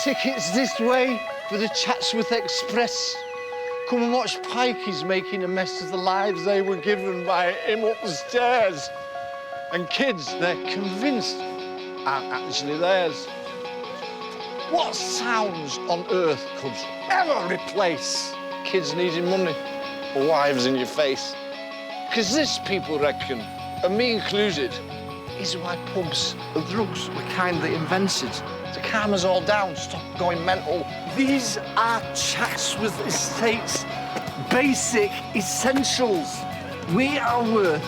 Tickets this way for the Chatsworth Express. Come and watch Peake. He's making a mess of the lives they were given by him up the stairs. And kids, they're convinced, aren't actually theirs. What sounds on earth could ever replace kids needing money or wives in your face? Because this, people reckon, and me included, is why pubs and drugs were kindly invented. To calm us all down, stop going mental. These are Chatsworth Estates basic essentials. We are worth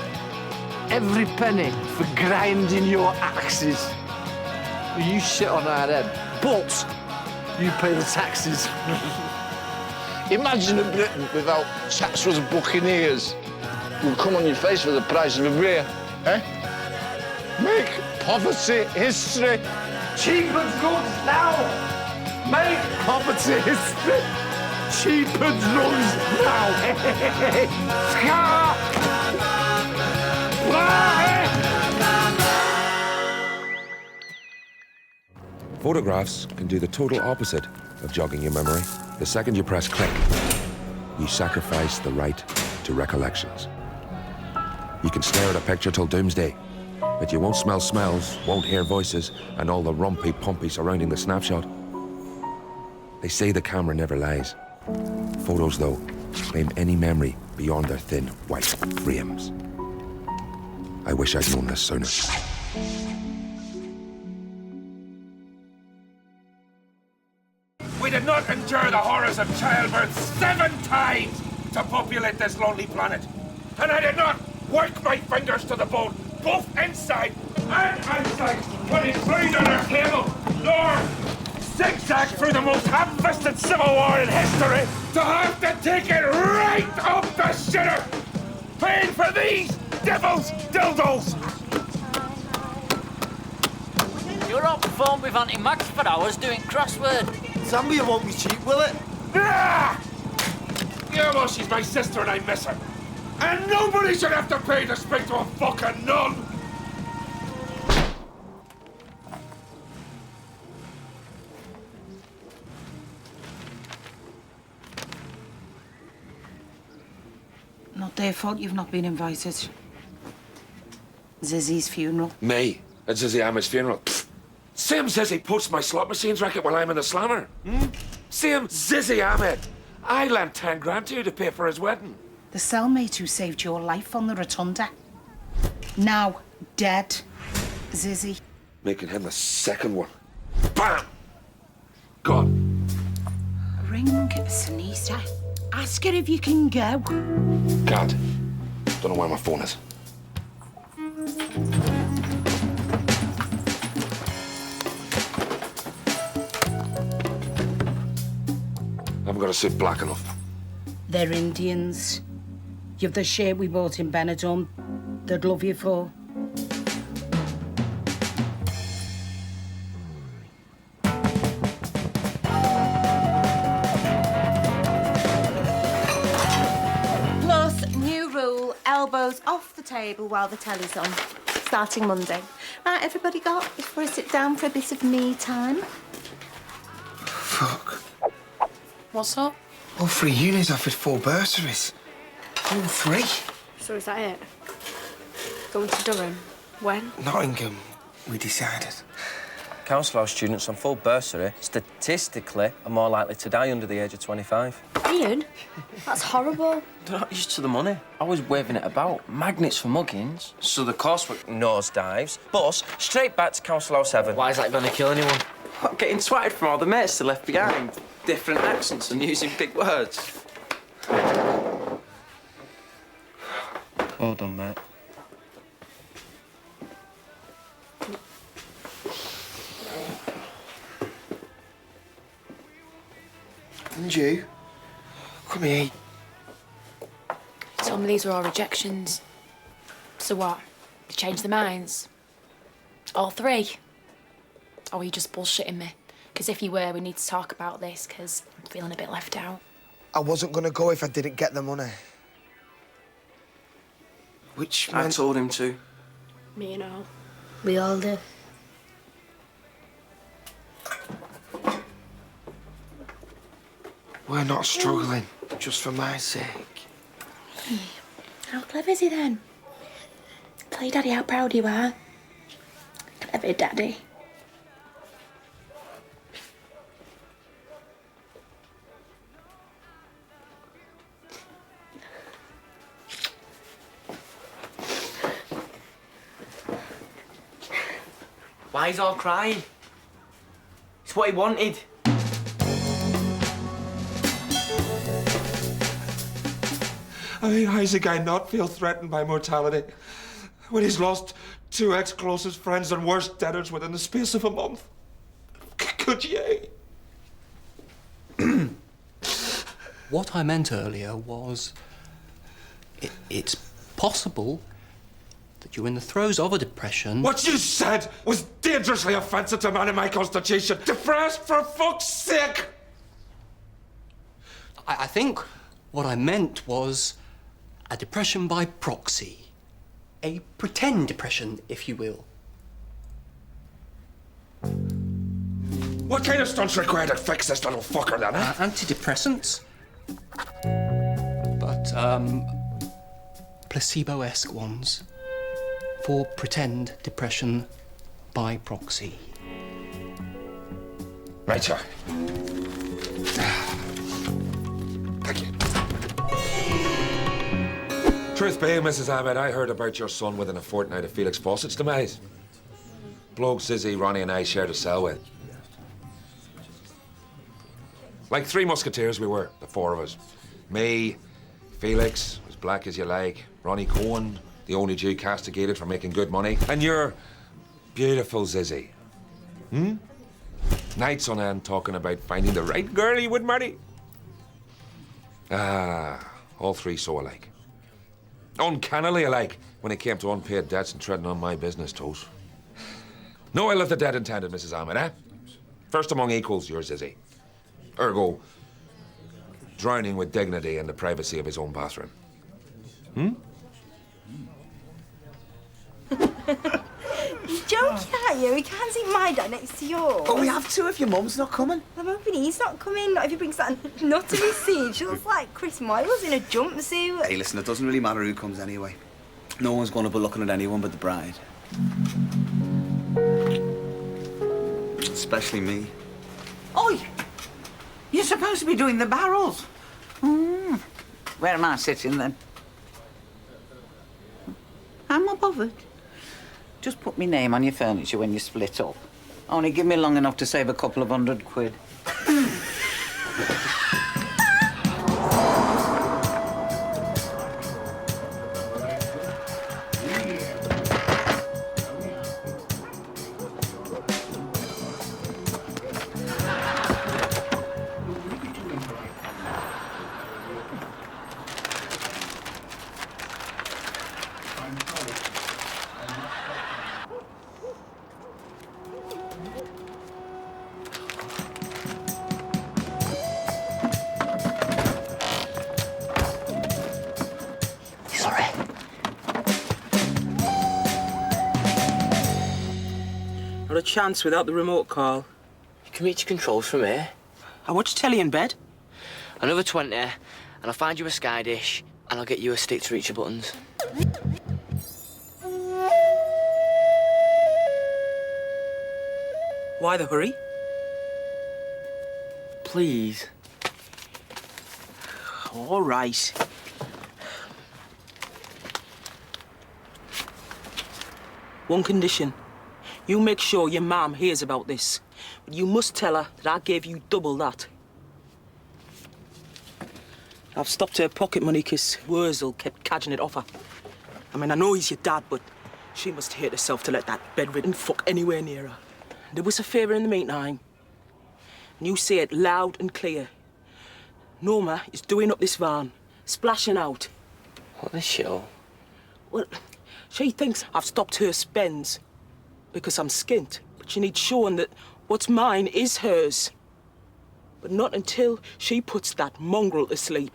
every penny for grinding your axes. You sit on our head, but you pay the taxes. Imagine a Britain without Chatsworth buccaneers who'll come on your face for the price of a beer, eh? Make poverty history. Cheaper drugs now. Make poverty history. Cheaper drugs now. Photographs can do the total opposite of jogging your memory. The second you press click, you sacrifice the right to recollections. You can stare at a picture till doomsday, but you won't smell smells, won't hear voices, and all the rumpy-pumpy surrounding the snapshot. They say the camera never lies. Photos, though, claim any memory beyond their thin, white frames. I wish I'd known this sooner. We did not endure the horrors of childbirth 7 times to populate this lonely planet. And I did not work my fingers to the bone, both inside and outside, putting food on our table, nor zigzag through the most ham-fisted civil war in history to have to take it right up the shitter, paying for these devil's dildos. You're on phone with Auntie Max for hours doing crossword. Zambia won't be cheap, will it? Ah! Yeah, well, she's my sister and I miss her. And nobody should have to pay to speak to a fucking nun! Not their fault you've not been invited. Zizzy's funeral. Me? At Zizzy Ahmed's funeral? Pfft. Same Zizzy posts my slot machines racket while I'm in the slammer. Same Zizzy Ahmed. I lent 10 grand to you to pay for his wedding. The cellmate who saved your life on the rotunda. Now dead. Zizzy. Making him the second one. Bam! Gone. Ring Sinisa. Ask her if you can go. Can't. Don't know where my phone is. Haven't got a suit black enough. They're Indians. You've the shirt we bought in Benidorm. They'd love you for. Plus, new rule, elbows off the table while the telly's on. Starting Monday. Right, everybody got before I sit down for a bit of me time? Fuck. What's up? All 3 unis offered 4 bursaries. All 3. So is that it? Going to Durham? When? Nottingham, we decided. Council house students on full bursary statistically are more likely to die under the age of 25. Ian? That's horrible. They're not used to the money. Always waving it about. Magnets for muggings. So the coursework nosedives. Bus straight back to Council House 7. Why is that going to kill anyone? What, getting twatted from all the mates they left behind? Different accents and using big words. Well done, mate. And you? Come here. You told me these were all rejections. So what? They changed their minds? All 3? Or were you just bullshitting me? Because if you were, we need to talk about this, because I'm feeling a bit left out. I wasn't going to go if I didn't get the money. Which I meant... told him to. Me and all. We all do. We're not struggling, just for my sake. How clever is he then? Tell your daddy how proud you are. Clever daddy. Why he's all crying? It's what he wanted. I mean, how does a guy not feel threatened by mortality when he's lost 2 ex-closest friends and worst debtors within the space of a month? Could you? What I meant earlier was... it's possible that you're in the throes of a depression... What you said was dangerously offensive to a man in my constitution. Depressed, for fuck's sake! I think what I meant was a depression by proxy. A pretend depression, if you will. What kind of stunts required to fix this little fucker, then, eh? Antidepressants. But, placebo-esque ones. For pretend depression by proxy. Right, sir. Thank you. Truth be, Mrs. Ahmed, I heard about your son within a fortnight of Felix Fawcett's demise. Bloke Zizzy, Ronnie and I shared a cell with. Like 3 musketeers we were, the 4 of us. Me, Felix, as black as you like, Ronnie Cohen, the only Jew castigated for making good money, and your beautiful Zizzy. Nights on end talking about finding the right girl he would marry. All 3 so alike. Uncannily alike when it came to unpaid debts and treading on my business toes. No ill of the dead intended, Mrs. Ahmed, eh? First among equals, your Zizzy. Ergo, drowning with dignity in the privacy of his own bathroom. You're joking, aren't you? We can't see my dad next to yours. Oh, we have to if your mum's not coming. I'm hoping he's not coming, not if he brings that nut in his seat. She looks like Chris Moyles in a jumpsuit. Hey, listen, it doesn't really matter who comes anyway. No one's going to be looking at anyone but the bride. Especially me. Oi! You're supposed to be doing the barrels. Where am I sitting then? I'm not bothered. Just put my name on your furniture when you split up. Only give me long enough to save a couple of £100. Not a chance without the remote, Carl. You can reach your controls from here. I watch telly in bed. Another 20, and I'll find you a sky dish, and I'll get you a stick to reach your buttons. Why the hurry? Please. All right. One condition. You make sure your mum hears about this. But you must tell her that I gave you double that. I've stopped her pocket money because Wurzel kept cadging it off her. I mean, I know he's your dad, but she must hate herself to let that bedridden fuck anywhere near her. There was a favour in the meantime. And you say it loud and clear. Norma is doing up this van, splashing out. What the show? Well, she thinks I've stopped her spends because I'm skint, but she needs showing that what's mine is hers. But not until she puts that mongrel to sleep.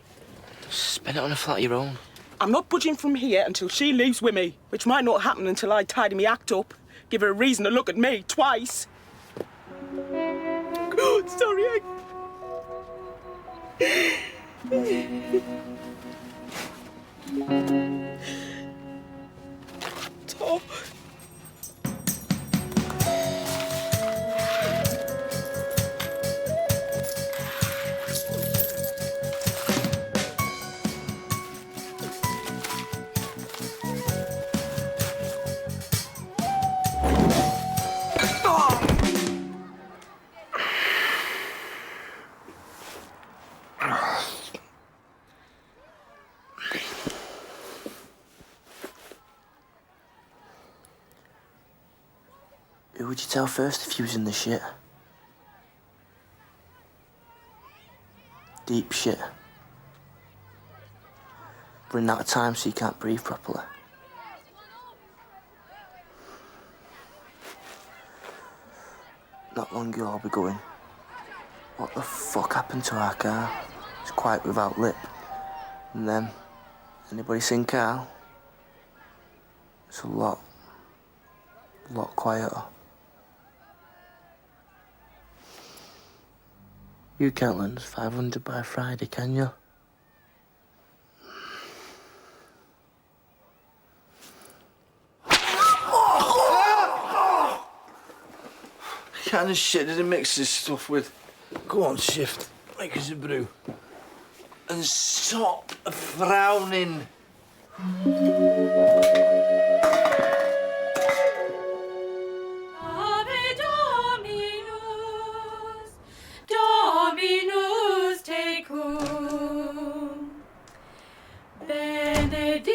Spend it on a flat of your own. I'm not budging from here until she leaves with me, which might not happen until I tidy me act up, give her a reason to look at me twice. God, sorry, Tom. Who would you tell first if you was in the shit? Deep shit. Running out of time so you can't breathe properly. Not long ago I'll be going, what the fuck happened to our car? It's quiet without lip. And then, anybody seen Carl? It's a lot quieter. You can't lend us 500 by Friday, can you? What kind of shit did he mix this stuff with? Go on, Shift. Make us a brew. And stop frowning. Dominus tecum, benedicta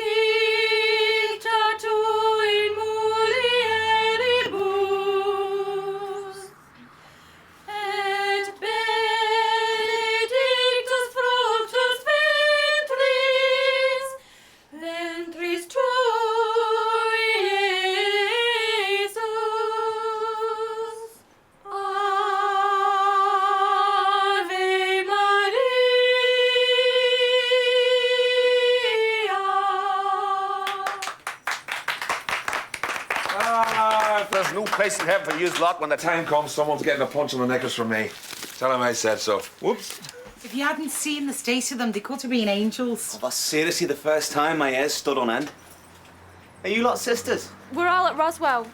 tu in mulieribus, et benedictus fructus ventris, ventris tui, Iesus. Ave Ah, if there's no place in heaven for you lot, when the time comes, someone's getting a punch on the knickers from me. Tell him I said so. Whoops. If you hadn't seen the state of them, they could have been angels. Oh, that's seriously the first time my hair's stood on end. Are you lot sisters? We're all at Roswell.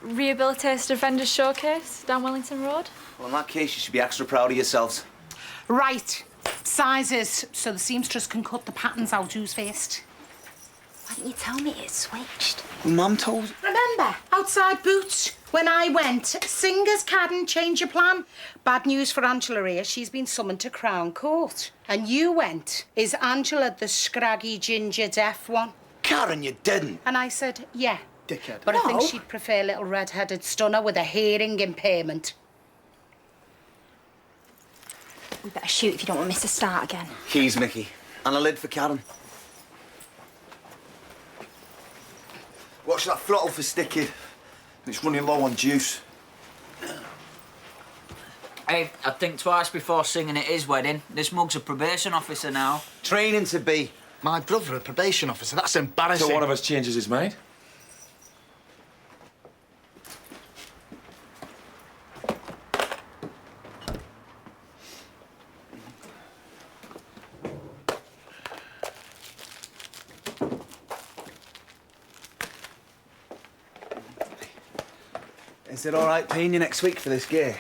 Rehabilitated Offenders Showcase down Wellington Road. Well, in that case, you should be extra proud of yourselves. Right. Sizes, so the seamstress can cut the patterns out. Who's first? Why didn't you tell me it switched? Mum told... Remember, outside boots, when I went, singers can't change your plan. Bad news for Angela here, she's been summoned to Crown Court. And you went, is Angela the scraggy ginger deaf one? Karen, you didn't. And I said, yeah. Dickhead. But I think she'd prefer little red-headed stunner with a hearing impairment. We better shoot if you don't want Miss to start again. Keys, Mickey. And a lid for Karen. Watch that throttle for sticking. It's running low on juice. Hey, I'd think twice before singing at his wedding. This mug's a probation officer now. Training to be. My brother, a probation officer. That's embarrassing. So one of us changes his mind? Is it all right paying you next week for this gear?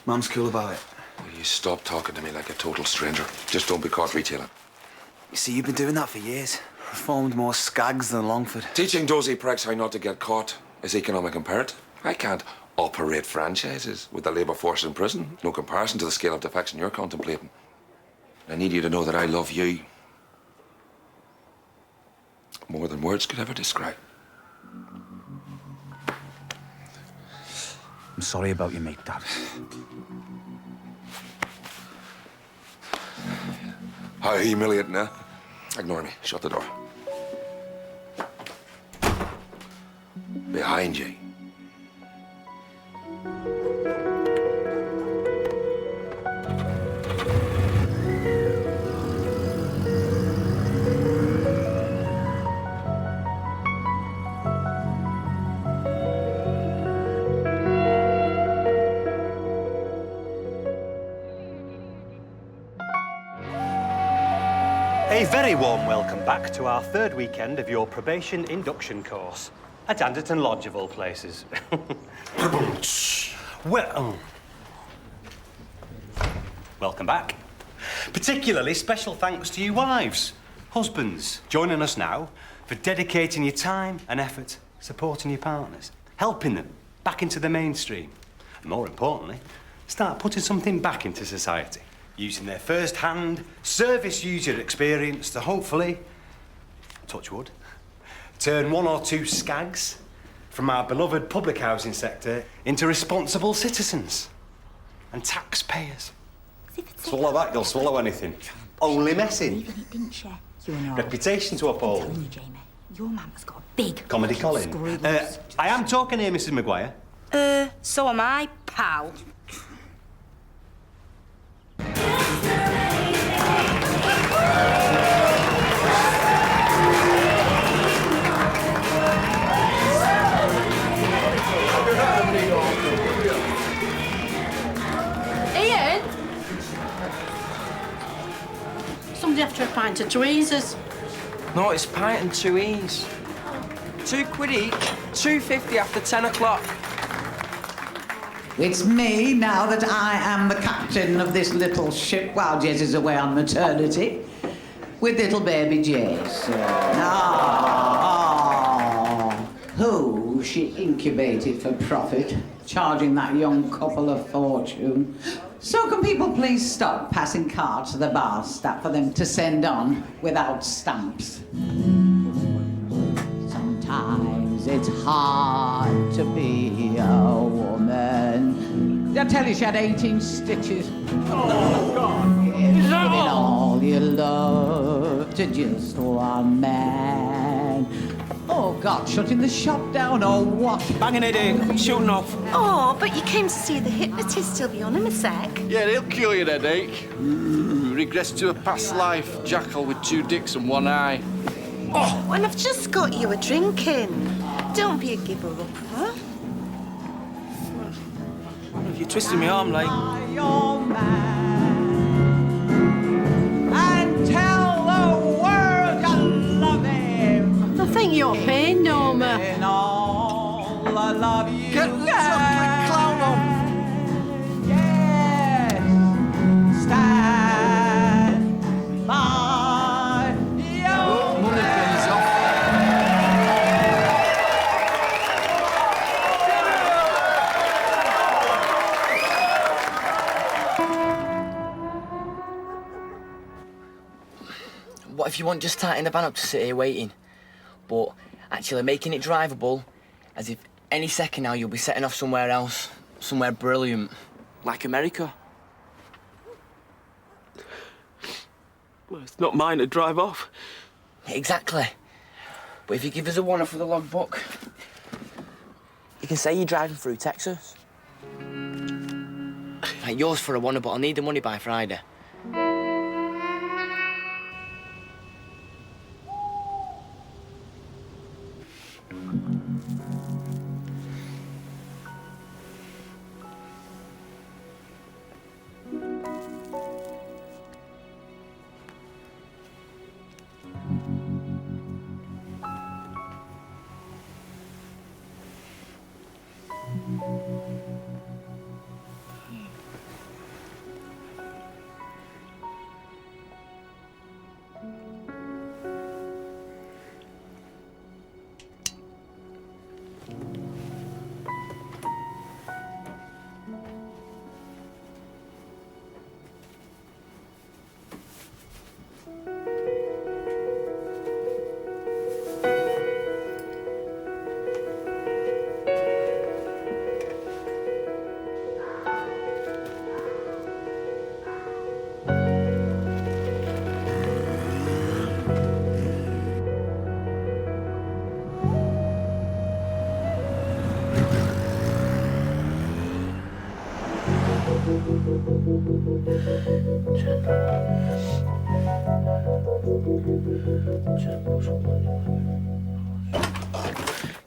Mum's cool about it. Will you stop talking to me like a total stranger? Just don't be caught retailing. You see, you've been doing that for years. Reformed more skags than Longford. Teaching dozy pricks how not to get caught is economic imperative. I can't operate franchises with the labour force in prison. No comparison to the scale of defection you're contemplating. I need you to know that I love you more than words could ever describe. I'm sorry about your mate, Dad. How humiliating, eh? Ignore me. Shut the door. Behind you. A very warm welcome back to our third weekend of your probation induction course at Anderton Lodge, of all places. Well, welcome back. Particularly special thanks to you wives, husbands, joining us now for dedicating your time and effort supporting your partners, helping them back into the mainstream, and more importantly, start putting something back into society, using their first-hand service user experience to hopefully, touch wood, turn one or two skags from our beloved public housing sector into responsible citizens and taxpayers. Swallow that, you'll swallow anything. Only messing. Even it didn't share. You know. Reputation to uphold. I'm telling you, Jamie, your mama's got a big Comedy Colin. I am talking here, Mrs. Maguire. So am I, pal. Ian? Somebody after a pint of tweezers. No, it's pint and 2 E's. £2 each, £2.50 after 10 o'clock. It's me now that I am the captain of this little ship while Jez is away on maternity with little baby Jez. Who she incubated for profit, charging that young couple a fortune. So can people please stop passing cards to the bar staff for them to send on without stamps? Sometimes it's hard to be a woman. Did I tell you she had 18 stitches? Oh, God. Giving all your love to just one man. Oh, God, shutting the shop down or what? Banging it in, shooting off. Oh, but you came to see the hypnotist. He'll be on in a sec. Yeah, he'll cure your headache. Regress to a past life, jackal with 2 dicks and 1 eye. Oh, and I've just got you a drink in. Don't be a giver-up, huh? You're twisting my arm like... And tell the world you love him. I think you're pain, Norma. In all I love you. Get the chocolate clown on. Yes. Stand by your Money pays off. What if you want just tighten the van up to sit here waiting? But actually making it drivable, as if any second now you'll be setting off somewhere else, somewhere brilliant. Like America. Well, it's not mine to drive off. Exactly. But if you give us a warner for the logbook, you can say you're driving through Texas. Right, yours for a warner, but I'll need the money by Friday.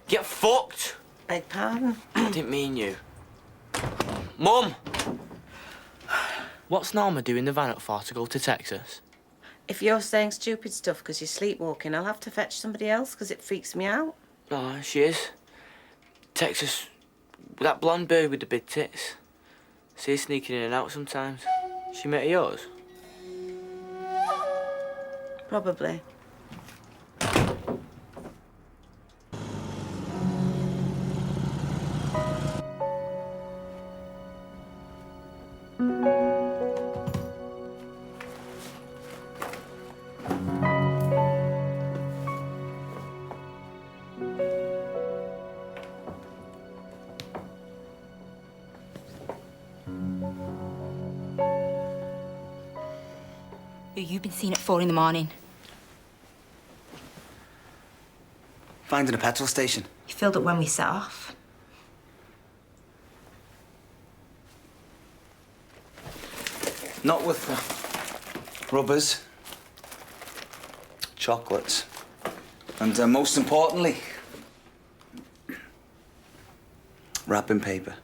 Get fucked! Beg pardon? I didn't mean you. Mum! What's Norma doing in the van at 4 to go to Texas? If you're saying stupid stuff because you're sleepwalking, I'll have to fetch somebody else because it freaks me out. Oh, she is. Texas, that blonde bird with the big tits. See her sneaking in and out sometimes. She mate of yours? Probably. You've been seen at 4 in the morning. Finding a petrol station. You filled up when we set off. Not with rubbers, chocolates, and most importantly, wrapping paper.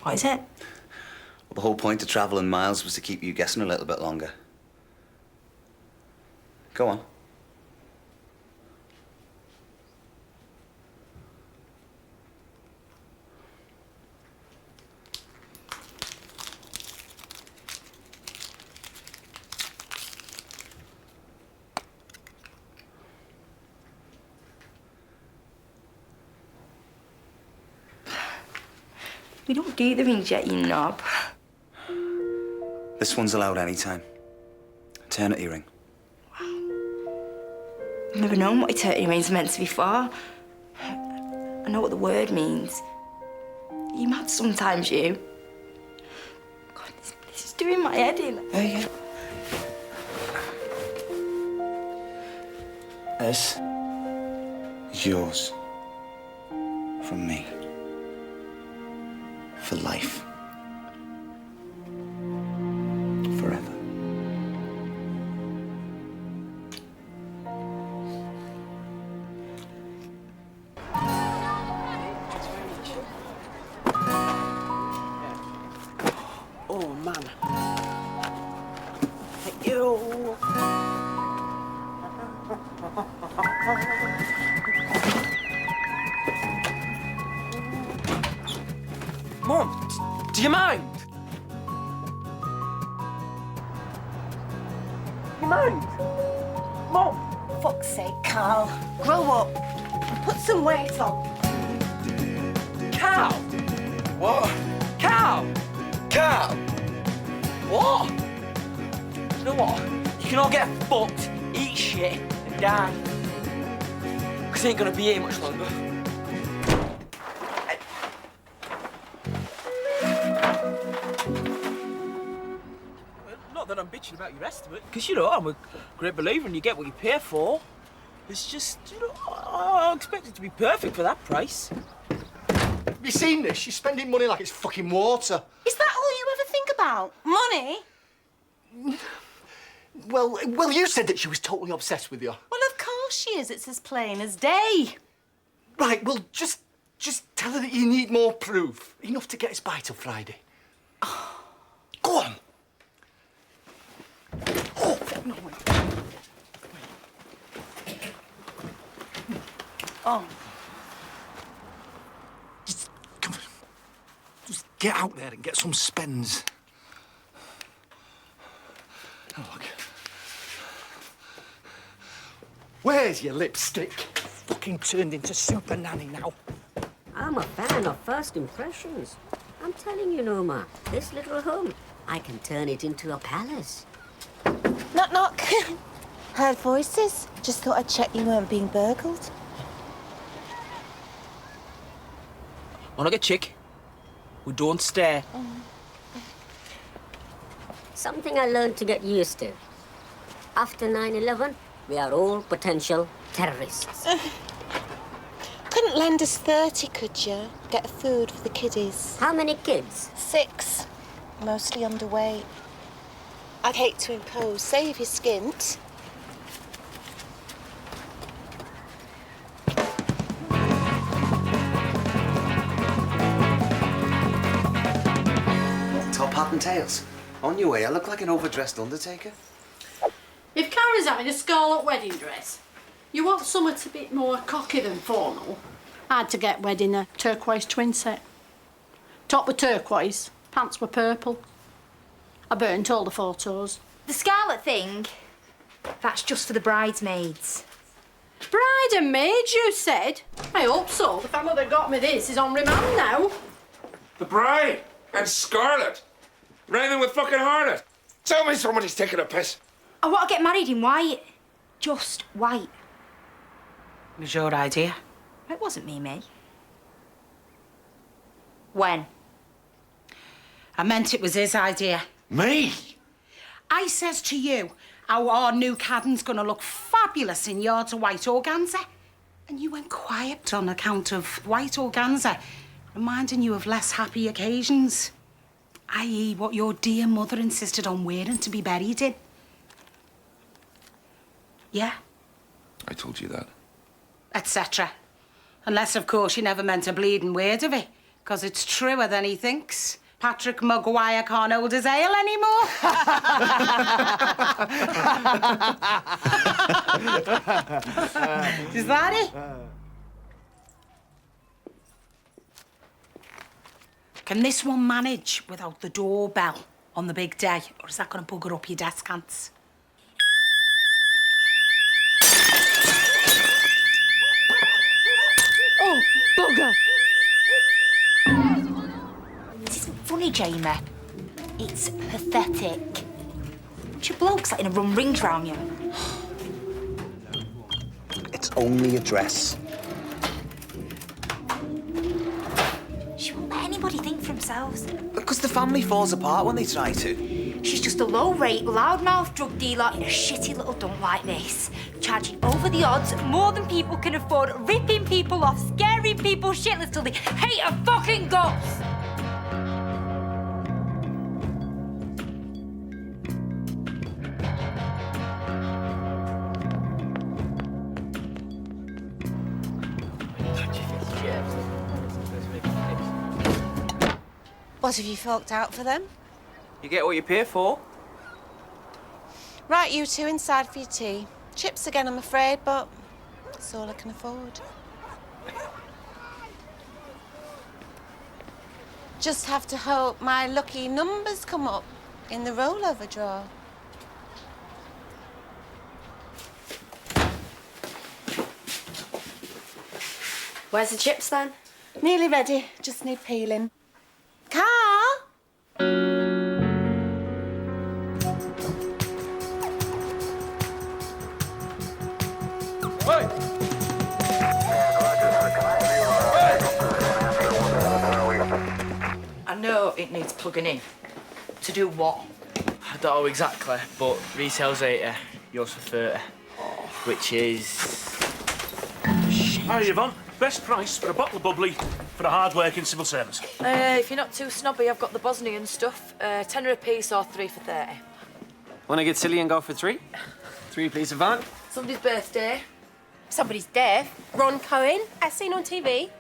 What is it? Well, the whole point of travelling miles was to keep you guessing a little bit longer. Go on. We don't do the rings yet, you knob. This one's allowed anytime. Eternity ring. I've never known what eternity rings meant to before. I know what the word means. You mad sometimes, you? God, this is doing my head in. There you go. This is yours. From me. For life. Forever. Oh, man. Thank you. Mum, do you mind? You mind? Mum! Fuck's sake, Carl. Grow up. Put some weight on. Cow! What? Cow! Cow! What? You know what? You can all get fucked, eat shit, and die. Because I ain't gonna be here much longer. Not that I'm bitching about your estimate, because, you know, I'm a great believer and you get what you pay for. It's just, you know, I expect it to be perfect for that price. Have you seen this? She's spending money like it's fucking water. Is that all you ever think about? Money? Well, you said that she was totally obsessed with you. Well, of course she is. It's as plain as day. Right, well, just tell her that you need more proof. Enough to get us by till Friday. Go on. Oh, no, wait. Oh. Just get out there and get some spends. Oh, look. Where's your lipstick? Fucking turned into Super Nanny now. I'm a fan of first impressions. I'm telling you, Norma, this little home, I can turn it into a palace. Knock, knock. Heard voices. Just thought I'd check you weren't being burgled. Wanna get chick? We don't stare. Something I learned to get used to. After 9/11, we are all potential terrorists. Couldn't lend us 30, could you? Get food for the kiddies. How many kids? 6. Mostly underweight. I'd hate to impose. Say if you're skint. Top hat and tails. On your way, I look like an overdressed undertaker. If Karen's having a scarlet wedding dress, you want something a bit more cocky than formal. I had to get wedding a turquoise twin set. Top were turquoise, pants were purple. I burnt all the photos. The scarlet thing, that's just for the bridesmaids. Bride and maid, you said? I hope so. The fella that got me this is on remand now. The bride and Scarlet. Raving with fucking harlot. Tell me somebody's taking a piss. I want to get married in white. Just white. It was your idea. It wasn't me. When? I meant it was his idea. Me? I says to you, how our new cabin's gonna look fabulous in yards of white organza. And you went quiet on account of white organza, reminding you of less happy occasions. I.e. what your dear mother insisted on wearing to be buried in. Yeah? I told you that. Etc. Unless, of course, you never meant a bleeding word of it, because it's truer than he thinks. Patrick McGuire can't hold his ale anymore. Is that it? Can this one manage without the doorbell on the big day, or is that going to bugger up your desk ants? Oh, bugger! This isn't funny, Jamie. It's pathetic. Your bloke's letting a run rings round you. It's only a dress. She won't let anybody think for themselves. Because the family falls apart when they try to. She's just a low-rate, loudmouth drug dealer in a shitty little dump like this, charging over the odds more than people can afford, ripping people off, scaring people shitless till they hate her fucking guts. What have you forked out for them? You get what you pay for. Right, you two inside for your tea. Chips again, I'm afraid, but that's all I can afford. Just have to hope my lucky numbers come up in the rollover draw. Where's the chips, then? Nearly ready, just need peeling. Carl? I know it needs plugging in. To do what? I don't know exactly, but retail's 80, yours for 30. Which is... Hi, Yvonne. Best price for a bottle of bubbly for a hard-working civil servant. If you're not too snobby, I've got the Bosnian stuff. Tenner a piece or 3 for 30. Want to get silly and go for 3? 3, please, Yvonne. Somebody's birthday. Somebody's deaf. Ron Cohen, as seen on TV.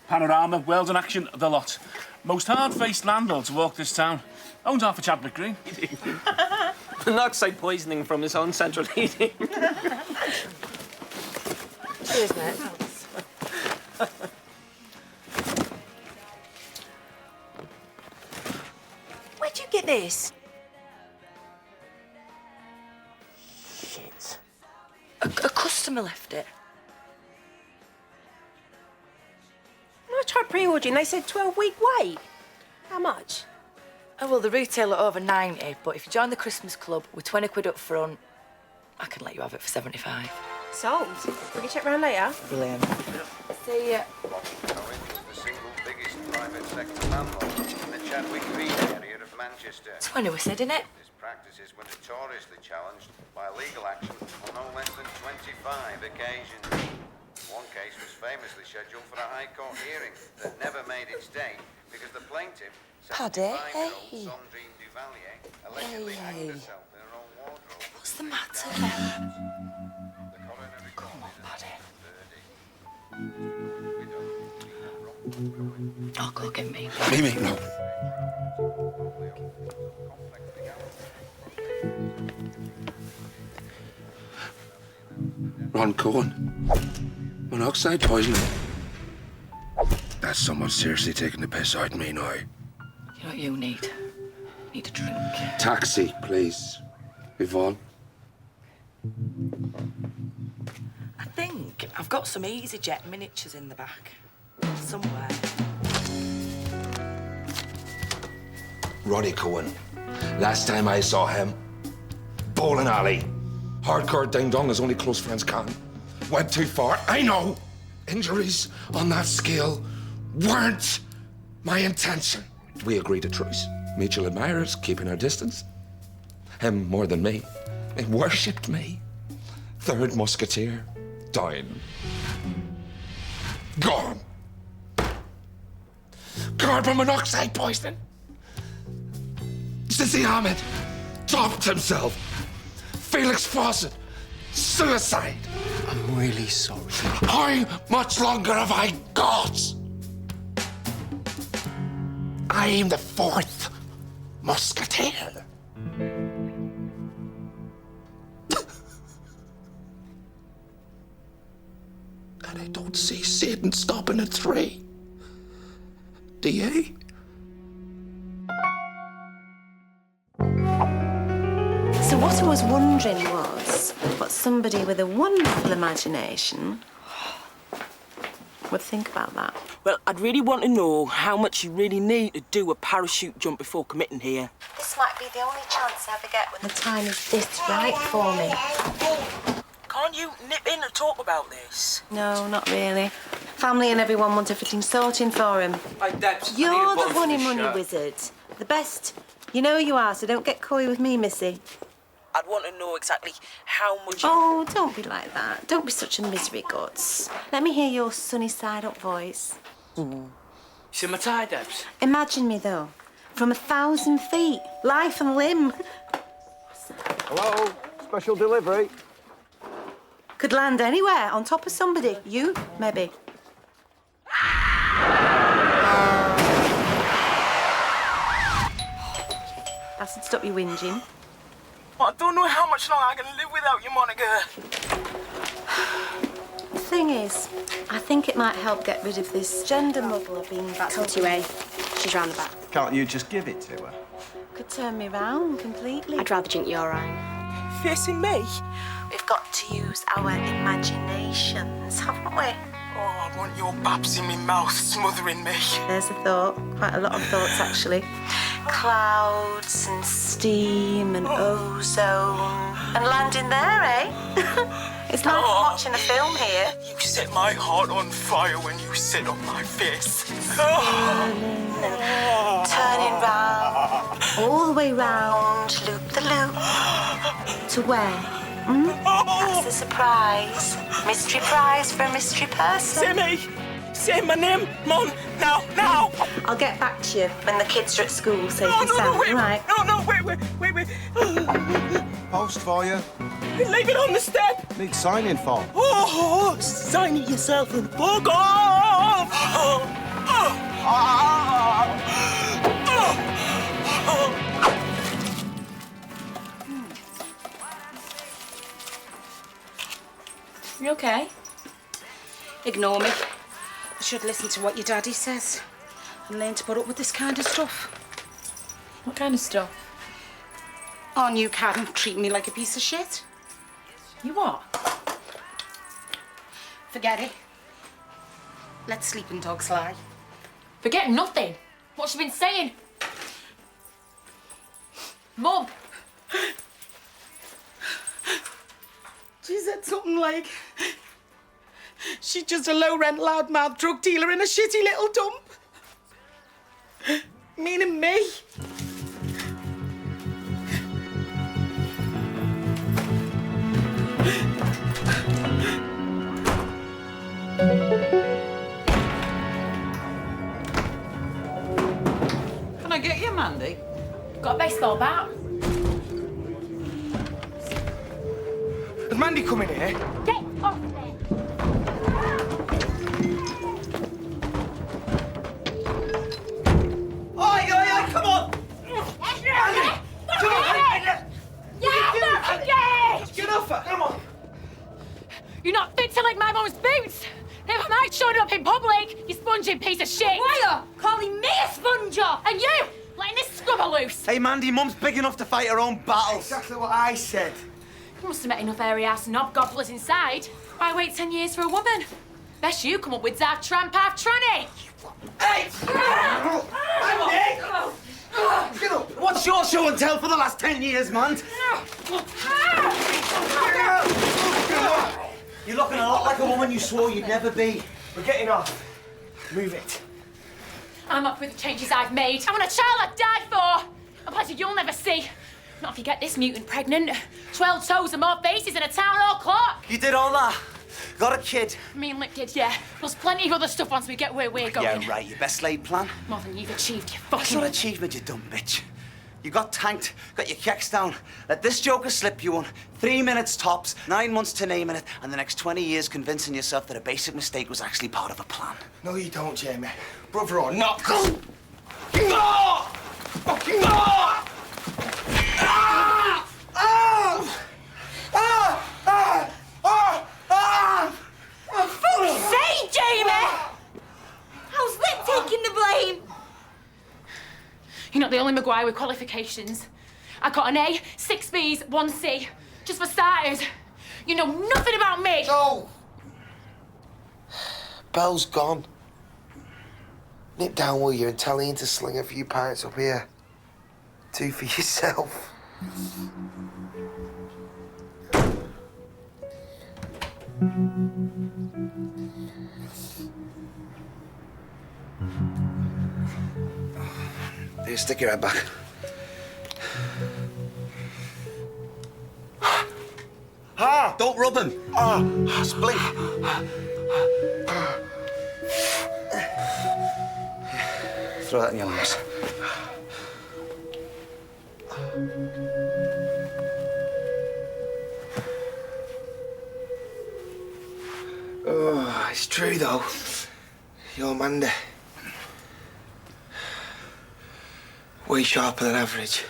Panorama, Wales in action, the lot. Most hard-faced landlord to walk this town. Owns half a Chadwick Green. Monoxide poisoning from his own central heating. Cheers, mate. Where'd you get this? Shit. A customer left it. I tried pre-ordering, they said 12-week wait. How much? Oh, well, the retailer over 90, but if you join the Christmas club with 20 quid up front, I can let you have it for 75. Sold. Will you check round later? Brilliant. See ya. The single biggest private sector landlord in the Chadwick Green area of Manchester. 20 we said, innit? His practices were notoriously challenged by legal action on no less than 25 occasions. One case was famously scheduled for a High Court hearing that never made its date because the plaintiff, Paddy, 75-year-old hey. Sandrine Duvalier, allegedly hanged herself in her own wardrobe. What's the matter? The coroner Come on, Paddy. Oh, look at me. Mimi, no. Ron Cohen. Monoxide poisoning. That's someone seriously taking the piss out of me now. You know what you need? You need a drink. Taxi, please. Yvonne. I think I've got some EasyJet miniatures in the back. Somewhere. Ronnie Cohen. Last time I saw him, bowling alley. Hardcore ding-dong as only close friends can. Went too far, I know. Injuries on that scale weren't my intention. We agreed to truce. Mutual admirers, keeping our distance. Him more than me. He worshipped me. Third musketeer, down. Gone. Carbon monoxide poisoning. Sissy Ahmed topped himself. Felix Fawcett, suicide. I'm really sorry. How much longer have I got? I'm the fourth musketeer. And I don't see Satan stopping at 3. Do you? So what I was wondering was what somebody with a wonderful imagination would think about that. Well, I'd really want to know how much you really need to do a parachute jump before committing here. This might be the only chance I ever get when the time is this right for me. Can't you nip in and talk about this? No, not really. Family and everyone want everything sorting for him. Hey, Debs, You're the money wizard. The best. You know you are, so don't get coy with me, Missy. I'd want to know exactly how much... Oh, don't be like that. Don't be such a misery guts. Let me hear your sunny side up voice. See my tie, Debs? Imagine me, though, from 1,000 feet, life and limb. Hello, special delivery. Could land anywhere, on top of somebody. You, maybe. That'd stop you whinging. I don't know how much longer I can live without you, Monica. The thing is, I think it might help get rid of this gender muddler being back up to A. She's round the back. Can't you just give it to her? Could turn me round completely. I'd rather drink your own. Facing me? We've got to use our imaginations, haven't we? Oh, I want your babs in me mouth smothering me. There's a thought. Quite a lot of thoughts, actually. Clouds and steam and ozone. And landing there, eh? It's like watching a film here. You set my heart on fire when you sit on my face. Turning round, all the way round, loop the loop. To where? That's the surprise. Mystery prize for a mystery person. Say me! Say my name, Mom! Now! I'll get back to you when the kids are at school, safe No, and no, sound, wait! right? No, wait! Post for you. Leave it on the step! Need signing for. Oh, sign it yourself and fuck off! You okay? Ignore me. You should listen to what your daddy says and learn to put up with this kind of stuff. What kind of stuff? On you can't treat me like a piece of shit. You what? Forget it. Let sleeping dogs lie. Forget nothing. What's she been saying? Mum! She said something like, she's just a low-rent, loudmouth drug dealer in a shitty little dump. Meaning me. Can I get you, Mandy? Got a baseball bat? Has Mandy come in here? Get off there! sponging piece of shit! Why are calling me a sponger? And you, letting this scrubber loose! Hey, Mandy, Mum's big enough to fight her own battles. Exactly what I said. You must have met enough airy-ass knob-gobblers inside. Why wait 10 years for a woman? Best you come up with half tramp, half tranny. Hey! Mandy! Get up! What's your show and tell for the last 10 years, man? You're looking a lot like a woman you swore you'd never be. We're getting off. Move it. I'm up with the changes I've made. I want a child I died for. A pleasure you'll never see. Not if you get this mutant pregnant. 12 toes and more faces and a town hall clock. You did all that? Got a kid? Me and Lick did, yeah. Plus plenty of other stuff once we get where we're going. Yeah, right. Your best laid plan? More than you've achieved, you That's fucking... not achievement, you dumb bitch. You got tanked, got your kicks down, let this joker slip you on 3 minutes tops, 9 months to naming it, and the next 20 years convincing yourself that a basic mistake was actually part of a plan. No, you don't, Jamie. Brother or not. Fucking no! Fucking no! Ah! Ah! Ah! Ah! Ah! Ah! For fuck's sake, Jamie! How's Lip taking the blame? You're not the only McGuire with qualifications. I got an A, 6 Bs, 1 C. Just for starters. You know nothing about me. No! Belle's gone. Nip down, will you, and tell Ian to sling a few pints up here. 2 for yourself. Here, stick your head back. Ah! Don't rub him! Ah! Splink! Throw that in your lungs. Oh, it's true, though. You're Mandy. Way sharper than average.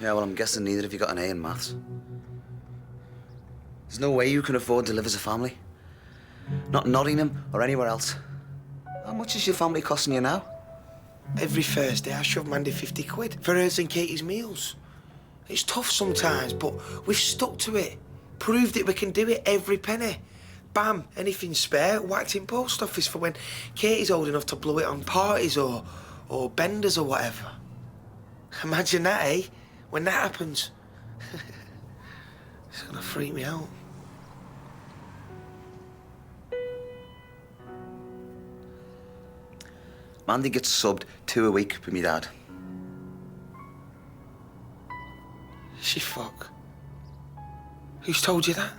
Yeah, well, I'm guessing neither of you got an A in maths. There's no way you can afford to live as a family. Not Nottingham or anywhere else. How much is your family costing you now? Every Thursday, I shove Mandy 50 quid for hers and Katie's meals. It's tough sometimes, but we've stuck to it. Proved that we can do it every penny. Bam, anything spare, whacked in post office for when Katie's old enough to blow it on parties or benders or whatever. Imagine that, eh? When that happens. It's gonna freak me out. Mandy gets subbed 2 a week with me dad. She fuck. Who's told you that?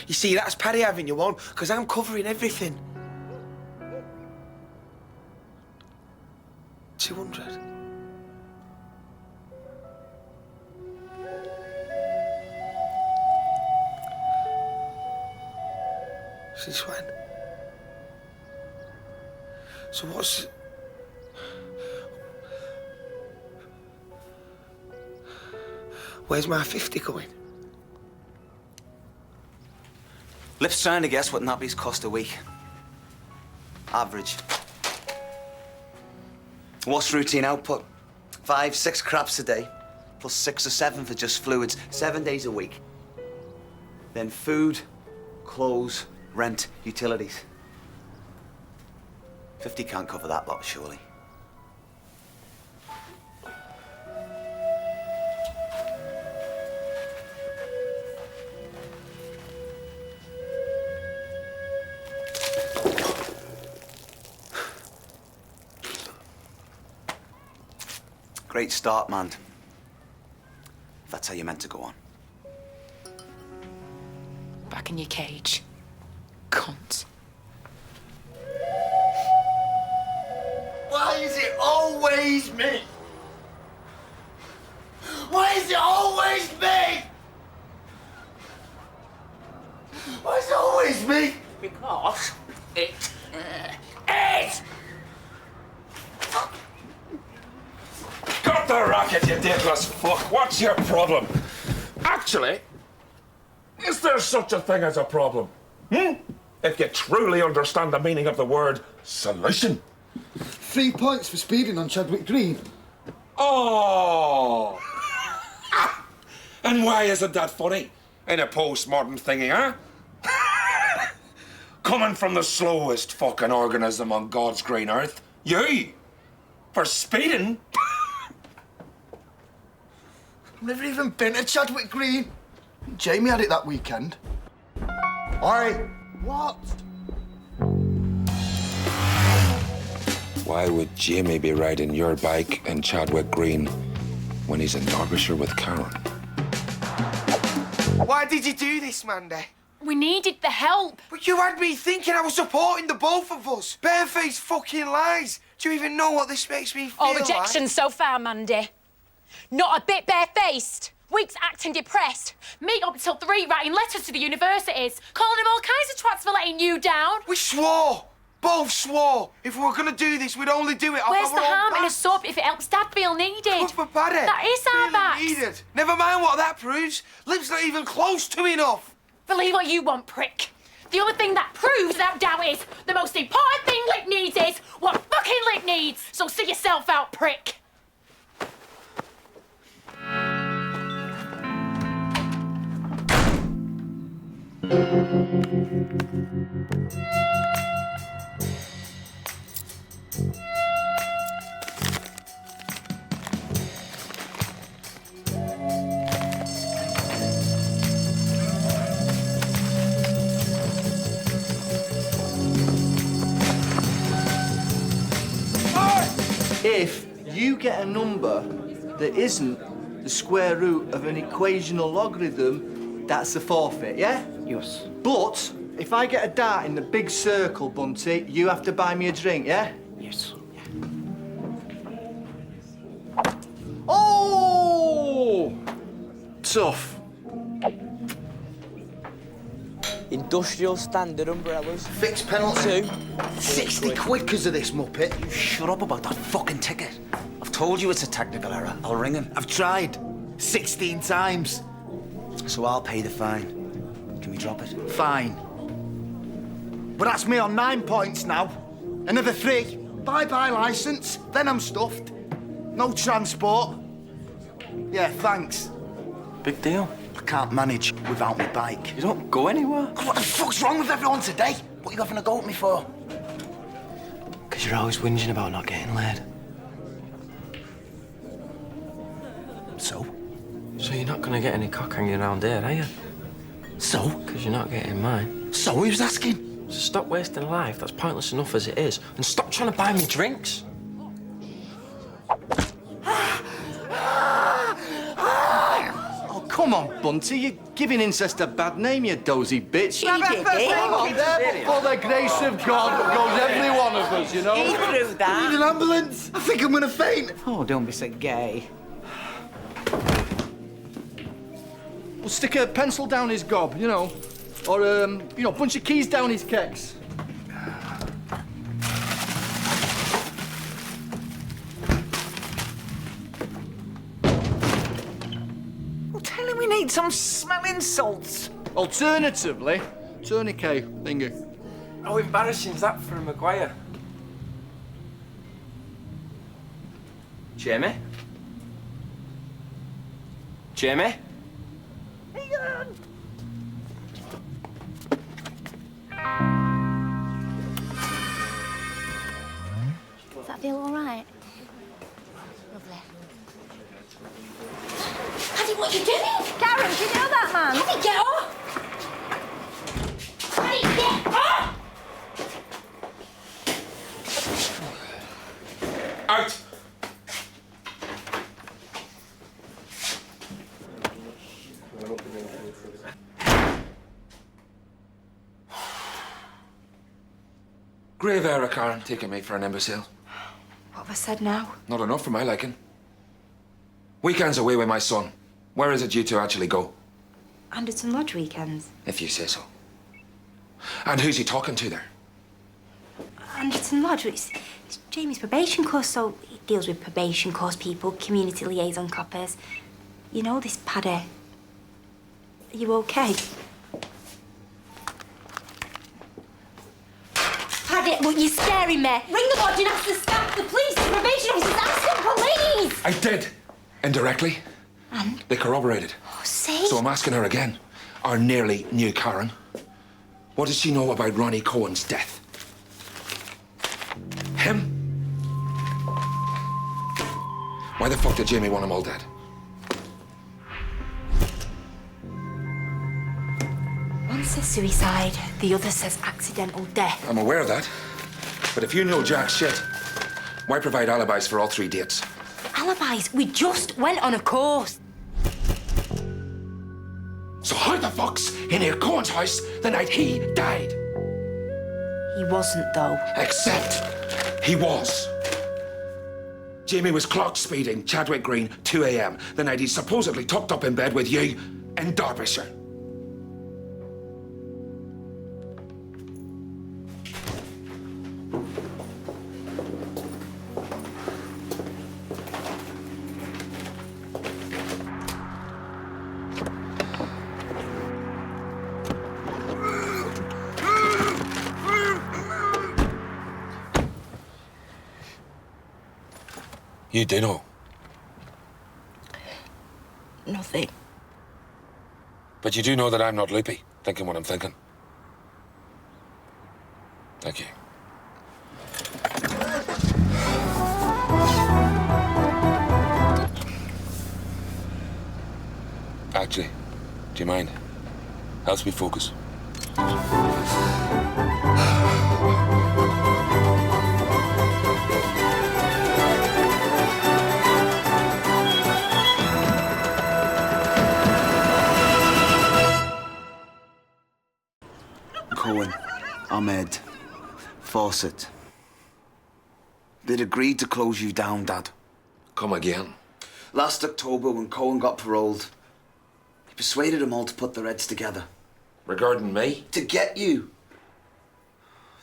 You see, that's Paddy having you on, because I'm covering everything. 200. Since when? So what's... Where's my 50 going? Lip's trying to guess what nappies cost a week. Average. What's routine output? 5, 6 craps a day, plus 6 or 7 for just fluids, 7 days a week. Then food, clothes, rent, utilities. 50 can't cover that lot, surely. Great start, man. If that's how you're meant to go on. Back in your cage. Cunt. Why is it always me? Why is it always me? Why is it always me? Because it is. Got the racket, you dickless fuck. What's your problem? Actually, is there such a thing as a problem? If you truly understand the meaning of the word solution. 3 points for speeding on Chadwick Green. Oh! And why isn't that funny in a postmodern thingy, huh? Coming from the slowest fucking organism on God's green earth, you, for speeding? I've never even been to Chadwick Green. Jamie had it that weekend. Oi! What? Why would Jamie be riding your bike in Chadwick Green when he's in Derbyshire with Karen? Why did you do this, Mandy? We needed the help. But you had me thinking I was supporting the both of us. Barefaced fucking lies. Do you even know what this makes me feel All rejection so far, Mandy. Not a bit barefaced. Weeks acting depressed. Me up till 3 writing letters to the universities, calling them all kinds of twats for letting you down. We swore. Both swore. If we were going to do this, we'd only do it off Where's our the own harm in a backs. sub if it helps Dad feel needed? Good for Paddy. That is our Feeling backs. needed. Never mind what that proves. Liv's not even close to enough. Believe what you want, prick. The other thing that proves without doubt is the most important thing Lip needs is what fucking Lip needs. So see yourself out, prick. If you get a number that isn't the square root of an equational logarithm, that's a forfeit, yeah? Yes. But if I get a dart in the big circle, Bunty, you have to buy me a drink, yeah? Yes. Oh! Tough. Industrial standard umbrellas. Fixed penalty. 2. 60 quid because of this muppet. You shut up about that fucking ticket. I've told you it's a technical error. I'll ring him. I've tried 16 times. So I'll pay the fine. Can we drop it? Fine. But that's me on 9 points now. Another 3. Bye-bye licence. Then I'm stuffed. No transport. Yeah, thanks. Big deal. I can't manage without my bike. You don't go anywhere. What the fuck's wrong with everyone today? What are you having a go at me for? Because you're always whinging about not getting laid. So? So you're not going to get any cock hanging around here, are you? So? Because you're not getting mine. So who's asking? So stop wasting life that's pointless enough as it is, and stop trying to buy me drinks. Oh, come on, Bunty. You're giving incest a bad name, you dozy bitch. He did it. For the grace of God that goes every one of us, you know? He threw that. I need an ambulance. I think I'm going to faint. Oh, don't be so gay. We'll stick a pencil down his gob, you know. Or, a bunch of keys down his kecks. Well, tell him we need some smelling salts. Alternatively, tourniquet thingy. How embarrassing is that for a Maguire? Jamie? Jamie? Does that feel all right? Lovely. Paddy, what are you doing? Karen, do you know that man? Paddy, get off! Paddy, get off! Out! Grave error, Karen, taking me for an imbecile. What have I said now? Not enough for my liking. Weekends away with my son. Where is it due to actually go? Anderton Lodge weekends. If you say so. And who's he talking to there? Anderton Lodge, it's Jamie's probation course, so he deals with probation course people, community liaison coppers. You know this, Paddy. Are you okay? Look, you're scaring me. Ring the lodge and ask the staff, the police, the probation officers, ask the police! I did. Indirectly. And? They corroborated. Oh, see? So I'm asking her again. Our nearly new Karen. What does she know about Ronnie Cohen's death? Him? Why the fuck did Jamie want them all dead? One says suicide, the other says accidental death. I'm aware of that. But if you know jack shit, why provide alibis for all 3 dates? Alibis? We just went on a course. So how the fuck's in here Cohen's house the night he died? He wasn't, though. Except he was. Jamie was clocked speeding Chadwick Green 2 a.m. the night he supposedly tucked up in bed with you in Derbyshire. You do know. Nothing. But you do know that I'm not loopy, thinking what I'm thinking. Thank you. Actually, do you mind? Helps me focus. Cohen, Ahmed, Fawcett. They'd agreed to close you down, Dad. Come again? Last October, when Cohen got paroled, he persuaded them all to put their heads together. Regarding me? To get you.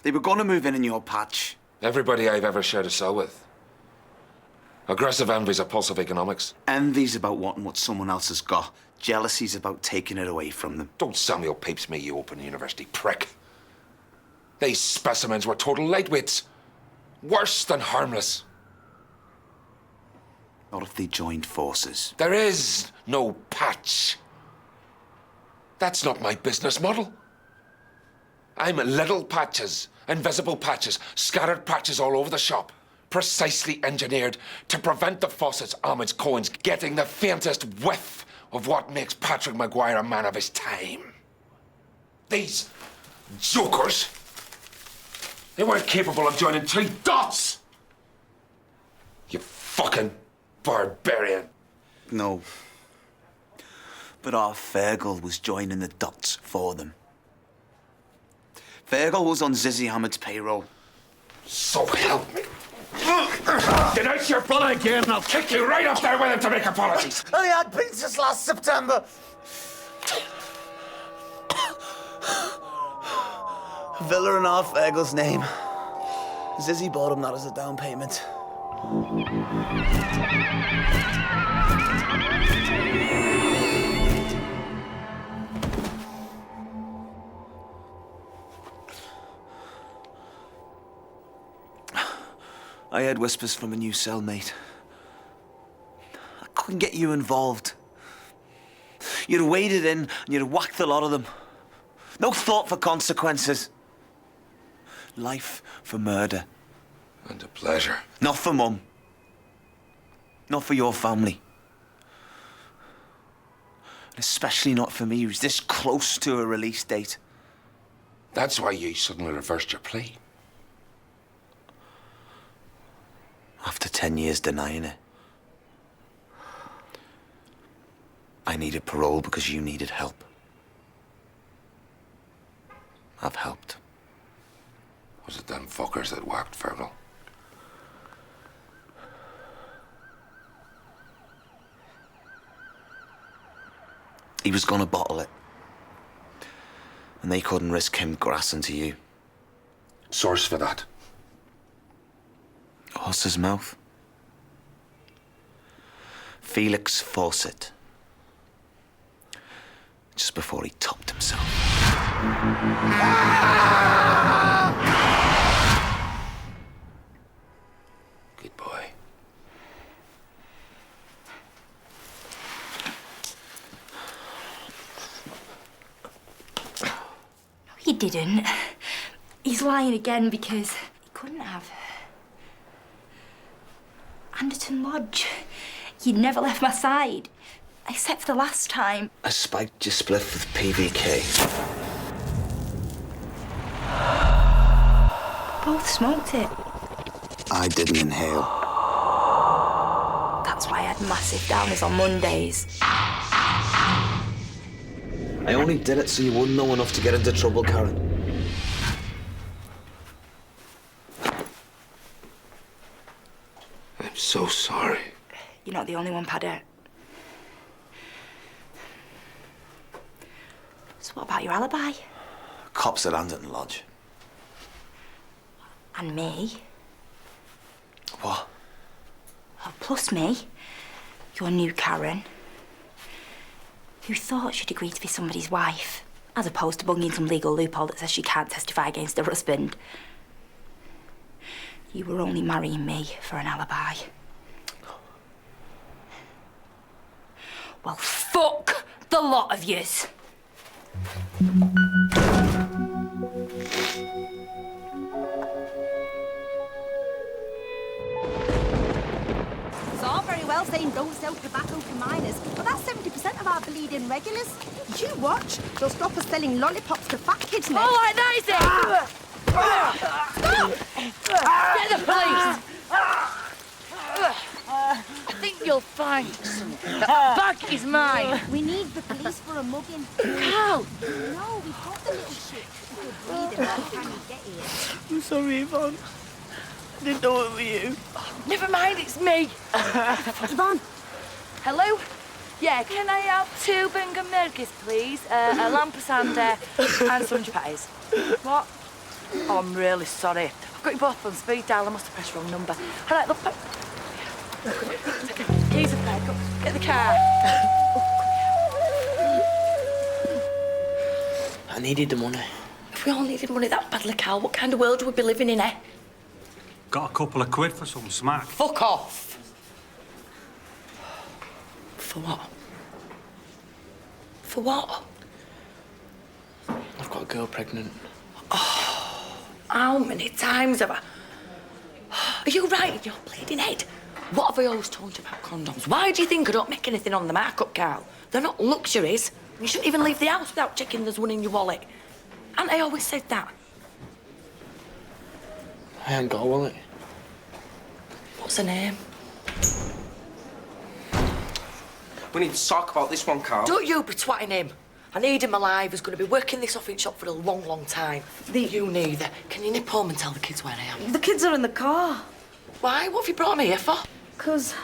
They were going to move in your patch. Everybody I've ever shared a cell with. Aggressive envy's a pulse of economics. Envy's about wanting what someone else has got. Jealousy's about taking it away from them. Don't Samuel Pepys me, you open university prick. These specimens were total lightweights. Worse than harmless. Not if they joined forces. There is no patch. That's not my business model. I'm little patches, invisible patches, scattered patches all over the shop, precisely engineered to prevent the Fawcett's, Ahmed's, Cohen's getting the faintest whiff of what makes Patrick Maguire a man of his time. These jokers, they weren't capable of joining 3 dots. You fucking barbarian. No. But our Fergal was joining the dots for them. Fergal was on Zizzy Ahmed's payroll. So help me. Denounce your brother again and I'll kick you right up there with him to make apologies. I had pincers last September. Villa in our Fergal's name. Zizzy bought him that as a down payment. I heard whispers from a new cellmate. I couldn't get you involved. You'd waded in and you'd whacked the lot of them. No thought for consequences. Life for murder. And a pleasure. Not for Mum. Not for your family. And especially not for me, who's this close to a release date. That's why you suddenly reversed your plea. After 10 years denying it. I needed parole because you needed help. I've helped. Was it them fuckers that whacked Fergal? He was gonna bottle it. And they couldn't risk him grassing to you. Source for that? Horse's mouth. Felix Fawcett. Just before he topped himself. didn't. He's lying again because he couldn't have. Anderton Lodge. You'd never left my side. Except for the last time. I spiked your spliff with PVK. Both smoked it. I didn't inhale. That's why I had massive downers on Mondays. I only did it so you wouldn't know enough to get into trouble, Karen. I'm so sorry. You're not the only one, Paddy. So what about your alibi? Cops at Anderton Lodge. And me? What? Oh, plus me. Your new Karen. Who thought she'd agreed to be somebody's wife, as opposed to bunging some legal loophole that says she can't testify against her husband. You were only marrying me for an alibi. Well, fuck the lot of yous. It's all very well saying don't sell tobacco to minors, but that's 70% of our bleeding regulars. You watch, they'll stop us selling lollipops to fat kids next. All like that, is it? Stop! Get the police! I think you'll find something. That bag is mine. We need the police for a mugging. Carl! No, we've got the little shit. Good breathing by the time you get here. I'm sorry, Yvonne. I didn't know it were you. Never mind, it's me. Yvonne. Hello? Yeah, can I have 2 Bingham Merkis, please? A lamp and some patties. What? Oh, I'm really sorry. I've got you both on speed dial. I must have pressed the wrong number. All right, look. Keys are back. Get the car. I needed the money. If we all needed money that badly, Carl, what kind of world would we be living in, eh? Got a couple of quid for some smack. Fuck off! For what? For what? I've got a girl pregnant. Oh, how many times have I... Are you right in your bleeding head? What have I always told you about condoms? Why do you think I don't make anything on the markup, Carl? They're not luxuries. You shouldn't even leave the house without checking there's one in your wallet. Haven't I always said that? I ain't got a wallet. What's her name? We need to talk about this one, Carl. Don't you be twatting him. I need him alive. He's going to be working this off in shop for a long, long time. You neither. Can you nip home and tell the kids where I am? The kids are in the car. Why? What have you brought me here for? 'Cause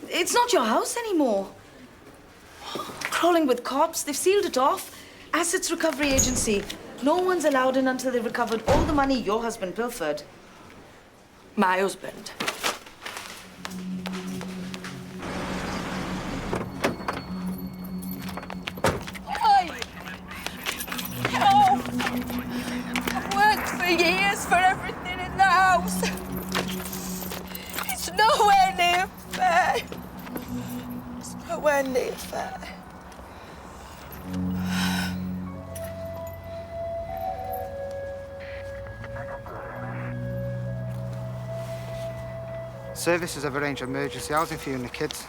it's not your house anymore. Crawling with cops. They've sealed it off. Assets Recovery Agency. No one's allowed in until they've recovered all the money your husband pilfered. My husband? No! I've worked for years for everything in the house. It's nowhere near fair. It's nowhere near fair. Services have arranged emergency housing for you and the kids.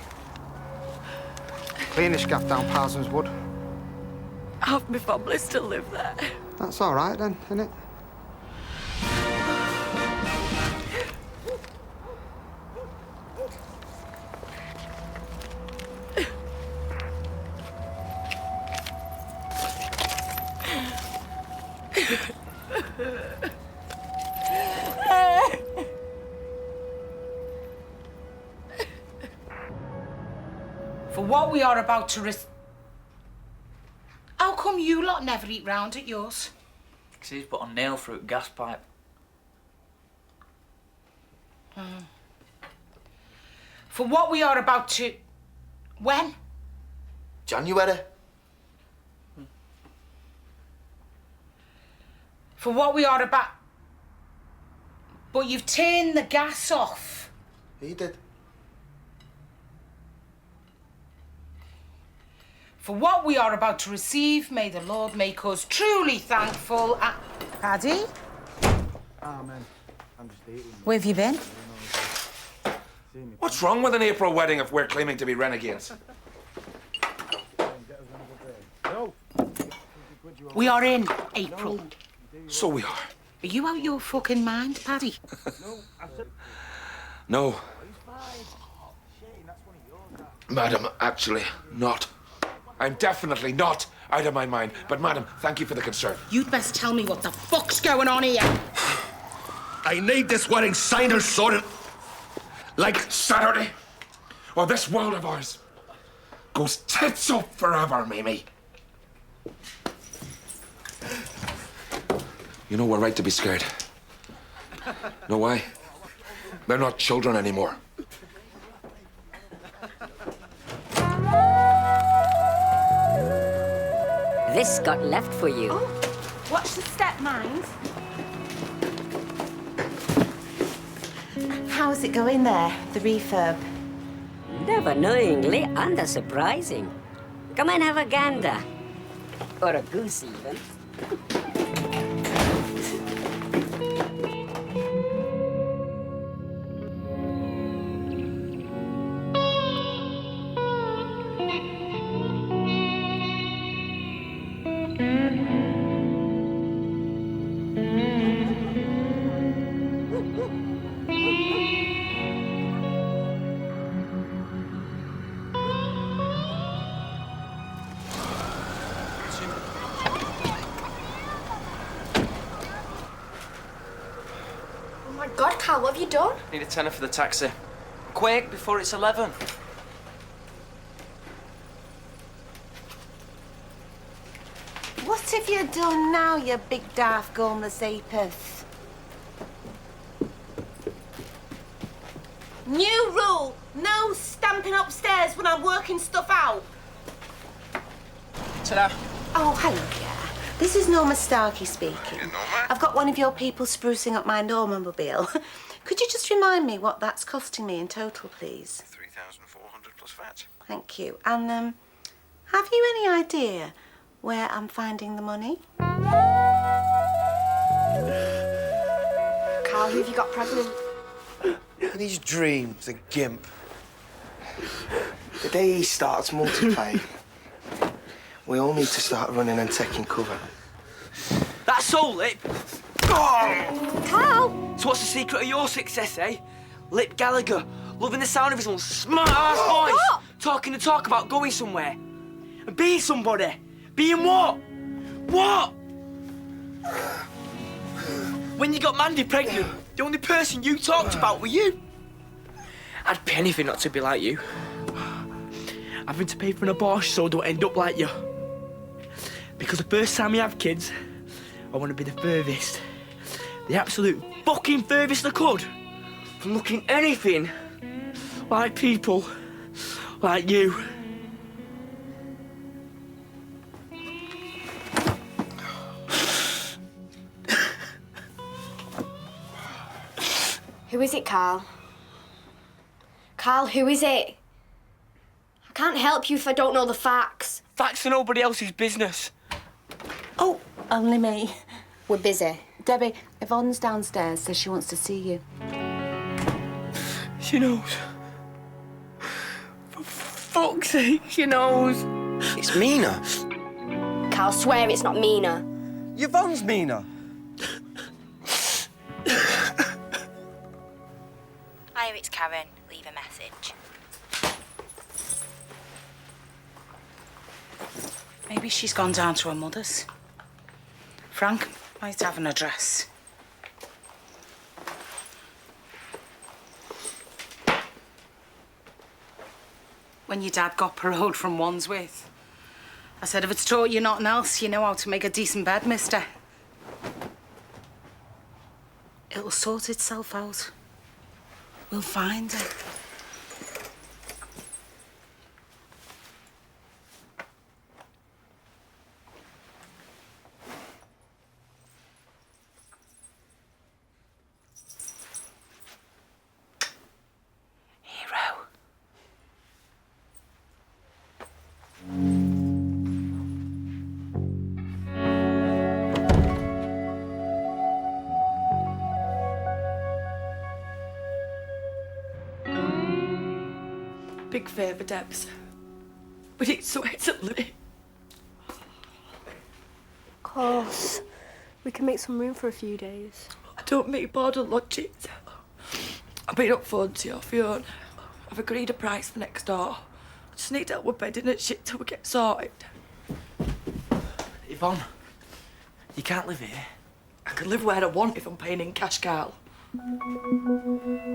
Cleanish gaff down Parsons Wood. Half my family still live there. That's all right then, isn't it? For what we are about to How come you lot never eat round at yours? Because he's put a nail through a gas pipe. For what we are about to... When? January. For what we are about... But you've turned the gas off. He did. For what we are about to receive, may the Lord make us truly thankful and... Paddy? Ah, man. I'm just eating. Where have you been? What's wrong with an April wedding if we're claiming to be renegades? We are in April. So we are. Are you out your fucking mind, Paddy? No. Madam, actually, not. I'm definitely not out of my mind. But, madam, thank you for the concern. You'd best tell me what the fuck's going on here. I need this wedding signed or sorted. Like Saturday. Or this world of ours goes tits up forever, Mimi. You know, we're right to be scared. Know why? They're not children anymore. This got left for you. Oh, watch the step, mind. How's it going there, the refurb? Never knowingly and surprising. Come and have a gander. Or a goose, even. God, Carl, what have you done? Need a tenner for the taxi. Quick, before it's 11. What have you done now, you big daft gormless apeth? New rule, no stamping upstairs when I'm working stuff out. Ta-da. Oh, hello, yeah. This is Norma Starkey speaking. Norma? I've got one of your people sprucing up my Norma mobile. Could you just remind me what that's costing me in total, please? 3,400 plus VAT. Thank you. And, have you any idea where I'm finding the money? Carl, who have you got pregnant? These dreams, a gimp. The day he starts multiplying, we all need to start running and taking cover. That's all, Lip. Carl! So what's the secret of your success, eh? Lip Gallagher, loving the sound of his own smart-ass voice, talking the talk about going somewhere. And being somebody. Being what? What? When you got Mandy pregnant, the only person you talked about were you. I'd pay anything not to be like you. Having to pay for an abortion so I don't end up like you. Because the first time we have kids, I want to be the furthest. The absolute fucking furthest I could from looking anything like people like you. Who is it, Carl? Carl, who is it? I can't help you if I don't know the facts. Facts are nobody else's business. Oh, only me. We're busy. Debbie, Yvonne's downstairs, says she wants to see you. She knows. For fuck's sake, she knows. It's Mina. Carl, swear it's not Mina. Yvonne's Mina. Hiya, it's Karen. Leave a message. Maybe she's gone down to her mother's. Frank might have an address. When your dad got paroled from Wandsworth, I said, if it's taught you nothing else, you know how to make a decent bed, mister. It'll sort itself out. We'll find her. big favour, Debs. We need somewhere to live. Of course. We can make some room for a few days. I don't mean board and lodgings. I've been up phone to you, Fiona. I've agreed a price for next door. I just need help with bedding and shit till we get sorted. Yvonne, you can't live here. I can live where I want if I'm paying in cash, Carl.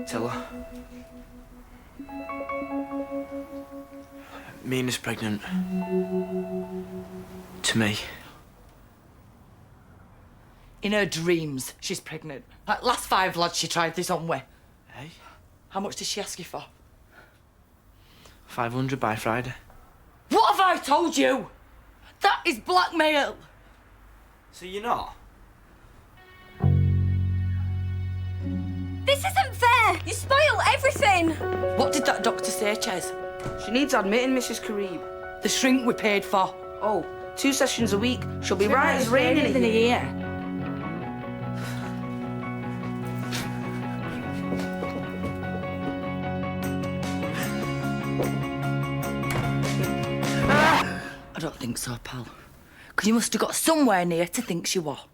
Tell her. Mina's pregnant. To me. In her dreams, she's pregnant. Like last 5 lads she tried this on with. Hey? How much did she ask you for? 500 by Friday. What have I told you? That is blackmail. So you're not? This isn't fair! You spoil everything! What did that doctor say, Ches? She needs admitting, Mrs. Kareem. The shrink we paid for. Oh, 2 sessions a week. She'll be right as rain in a year. I don't think so, pal. Because you must have got somewhere near to think she was.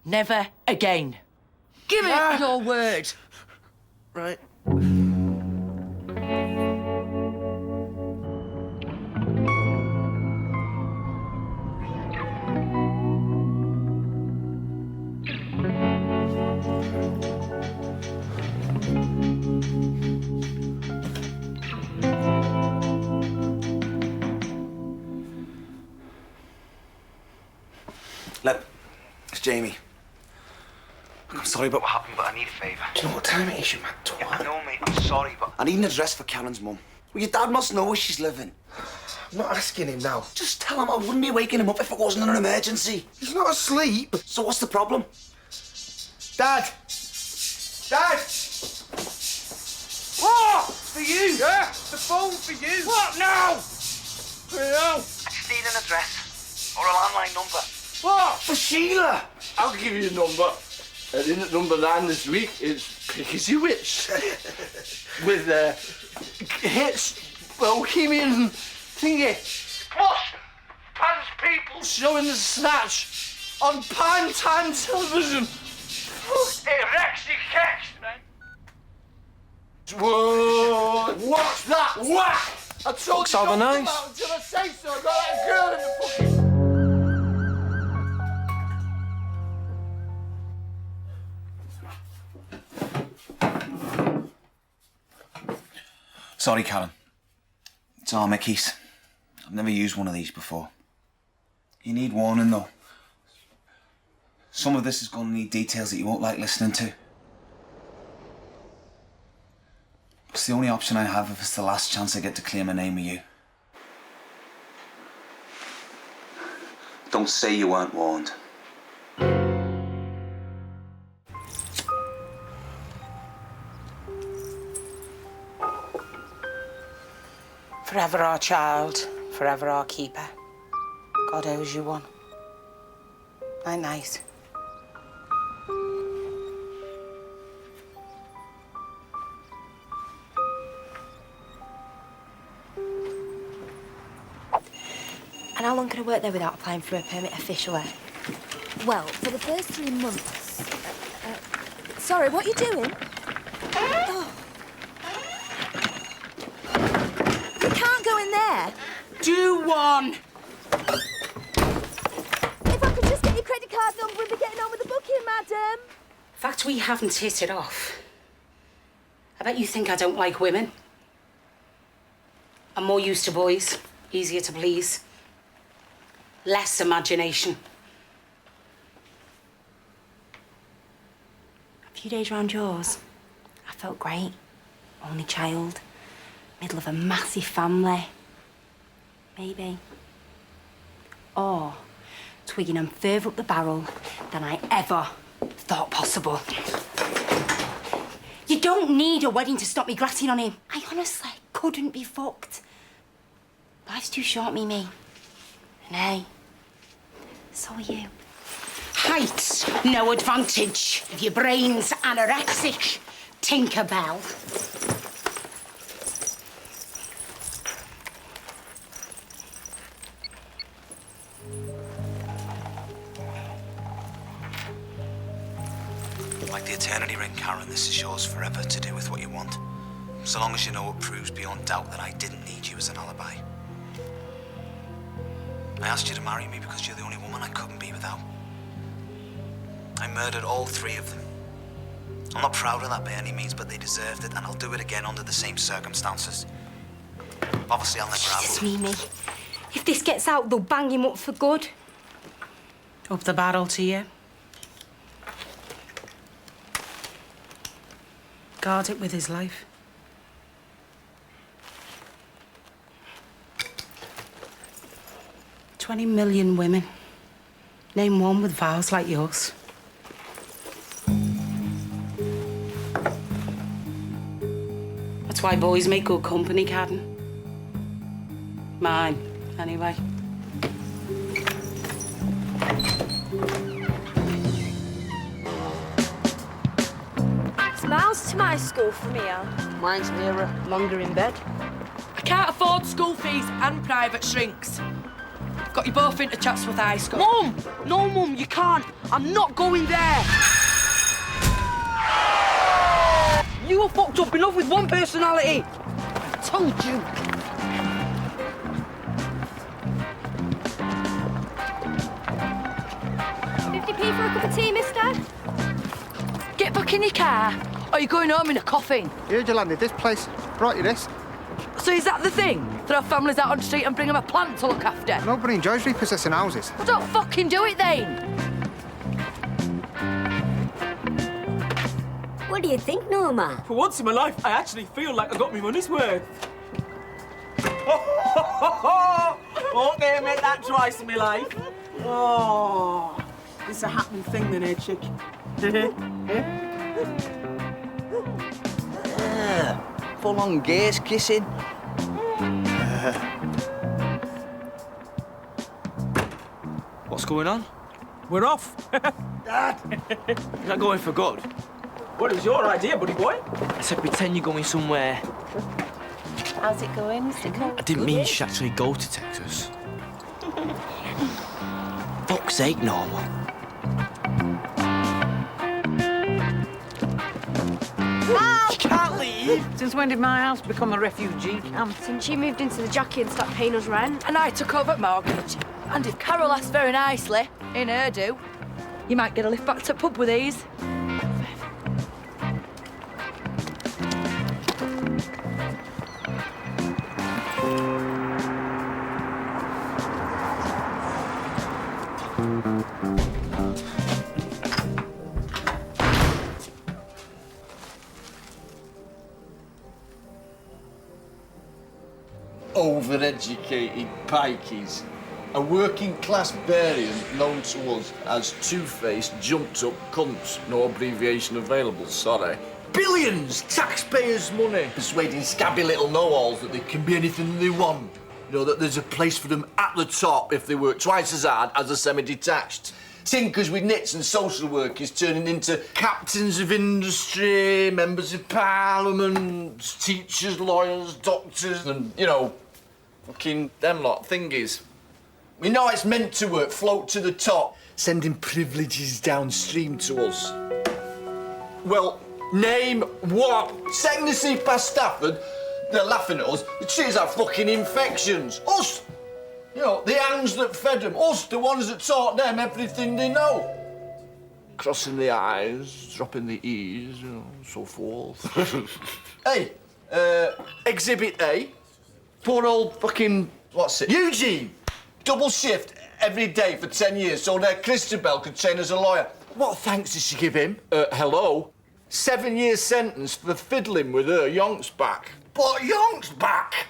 Never again. Give it your word. Right. Look, it's Jamie. I'm sorry about what happened, but I need a favour. Do you know what time it is, you mad twat? Yeah, I know, mate. I'm sorry, but I need an address for Karen's mum. Well, your dad must know where she's living. I'm not asking him now. Just tell him I wouldn't be waking him up if it wasn't an emergency. He's not asleep. So what's the problem? Dad! Dad! What? For you? Yeah, the phone for you. What now? For you. I just need an address or a landline number. What? For Sheila. I'll give you a number. And in at number 9 this week is Peake as you wish. With hits, bohemian thingy. Plus, Pan's people showing the snatch on prime time television. It wrecks your catch, man. Whoa! What's that? Whack! I told Looks you rather not to nice. come out until I say so. I got that girl in the fucking... Sorry, Karen. It's our Mickey's. I've never used one of these before. You need warning, though. Some of this is going to need details that you won't like listening to. It's the only option I have if it's the last chance I get to clear my name with you. Don't say you weren't warned. Forever our child, forever our keeper. God owes you one. Night night. And how long can I work there without applying for a permit officially? Well, for the first 3 months. Sorry, what are you doing? Oh. You can't go in there. Do one. If I could just get your credit card number and be getting on with the booking, madam. In fact, we haven't hit it off. I bet you think I don't like women. I'm more used to boys, easier to please. Less imagination. A few days round yours, I felt great. Only child, middle of a massive family. Maybe. Or twigging I'm further up the barrel than I ever thought possible. You don't need a wedding to stop me gratting on him. I honestly couldn't be fucked. Life's too short, Mimi. And hey, so are you. Height's no advantage if your brain's anorexic, Tinkerbell. Like the eternity ring, Karen, this is yours forever to do with what you want. So long as you know it proves beyond doubt that I didn't need you as an alibi. I asked you to marry me because you're the only woman I couldn't be without. I murdered all 3 of them. I'm not proud of that by any means, but they deserved it, and I'll do it again under the same circumstances. Obviously, I'll never have... Jesus, Mimi. If this gets out, they'll bang him up for good. Up the barrel to you. Guard it with his life. $20 million women. Name one with vows like yours. That's why boys make good company, Cadden. Mine, anyway. It's miles to my school from here. Mine's nearer, longer in bed. I can't afford school fees and private shrinks. Got you both into Chatsworth High School. Mum! No, Mum, you can't. I'm not going there. You were fucked up enough with one personality. I told you. £50p for a cup of tea, mister? Get back in your car, or you're going home in a coffin. Here'd you landed this place. Brought you this. So is that the thing? Throw families out on the street and bring them a plant to look after? Nobody enjoys repossessing houses. Well, don't fucking do it then. What do you think, Norma? For once in my life, I actually feel like I got my money's worth. Won't make that twice in my life. Oh, it's a happening thing then, eh, chick? Full-on gaze kissing. What's going on? We're off. Dad! You're not going for good? What was your idea, buddy boy? I said pretend you're going somewhere. How's it going, Mr. Cole? I didn't mean you should actually go to Texas. Fuck's sake, Norma. You can't leave! Since when did my house become a refugee camp? Since you moved into the jockey and stopped paying us rent. And I took over mortgage. And if Carol asks very nicely, in her do, you might get a lift back to the pub with these. Overeducated pikeys. A working-class variant known to us as two-faced, jumped-up cunts. No abbreviation available, sorry. Billions! Taxpayers' money! Persuading scabby little know-alls that they can be anything they want. You know, that there's a place for them at the top if they work twice as hard as a semi-detached. Tinkers with nits and social workers turning into captains of industry, members of parliament, teachers, lawyers, doctors, and, you know, fucking them lot thingies. We know it's meant to work, float to the top, sending privileges downstream to us. Well, name one. Second to see past Stafford, they're laughing at us. The trees have fucking infections. Us, you know, the hands that fed them. Us, the ones that taught them everything they know. Crossing the I's, dropping the E's, you know, so forth. Hey, Exhibit A. Poor old fucking, what's it? Eugene! Double shift every day for 10 years so that Christabel could train as a lawyer. What thanks did she give him? Hello? 7-year sentence for fiddling with her yonks back. But yonks back?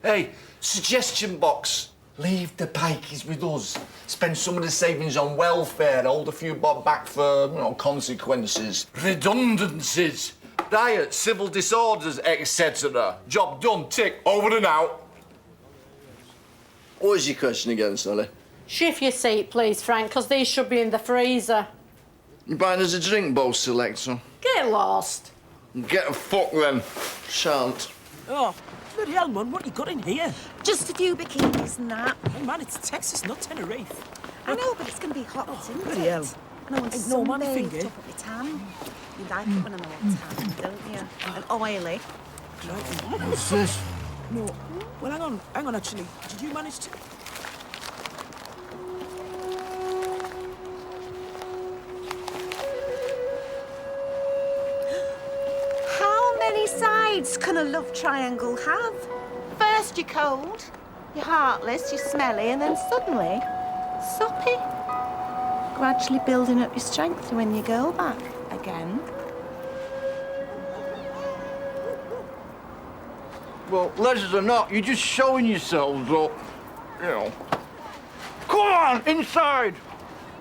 Hey, suggestion box. Leave the pikeys with us. Spend some of the savings on welfare, hold a few bob back for, you know, consequences. Redundancies. Diet, civil disorders, etc. Job done, tick, over and out. What was your question again, Sally? Shift your seat, please, Frank, because these should be in the freezer. You buying us a drink, bow selector? Get lost. Get a fuck, then. Shan't. Oh, bloody hell, man, what you got in here? Just a few bikinis and that. Hey, man, it's Texas, not Tenerife. I know, but it's going to be hot, isn't bloody it? hell. And I want no man sunbathed finger. up at my tan. You like it when I'm all tan, don't you? And oily. What's this? No. Well, hang on, actually. Did you manage to... How many sides can a love triangle have? First you're cold, you're heartless, you're smelly, and then suddenly, soppy. Gradually building up your strength to win your girl back again. Well, letters or not, you're just showing yourselves up. You know. Come on, inside!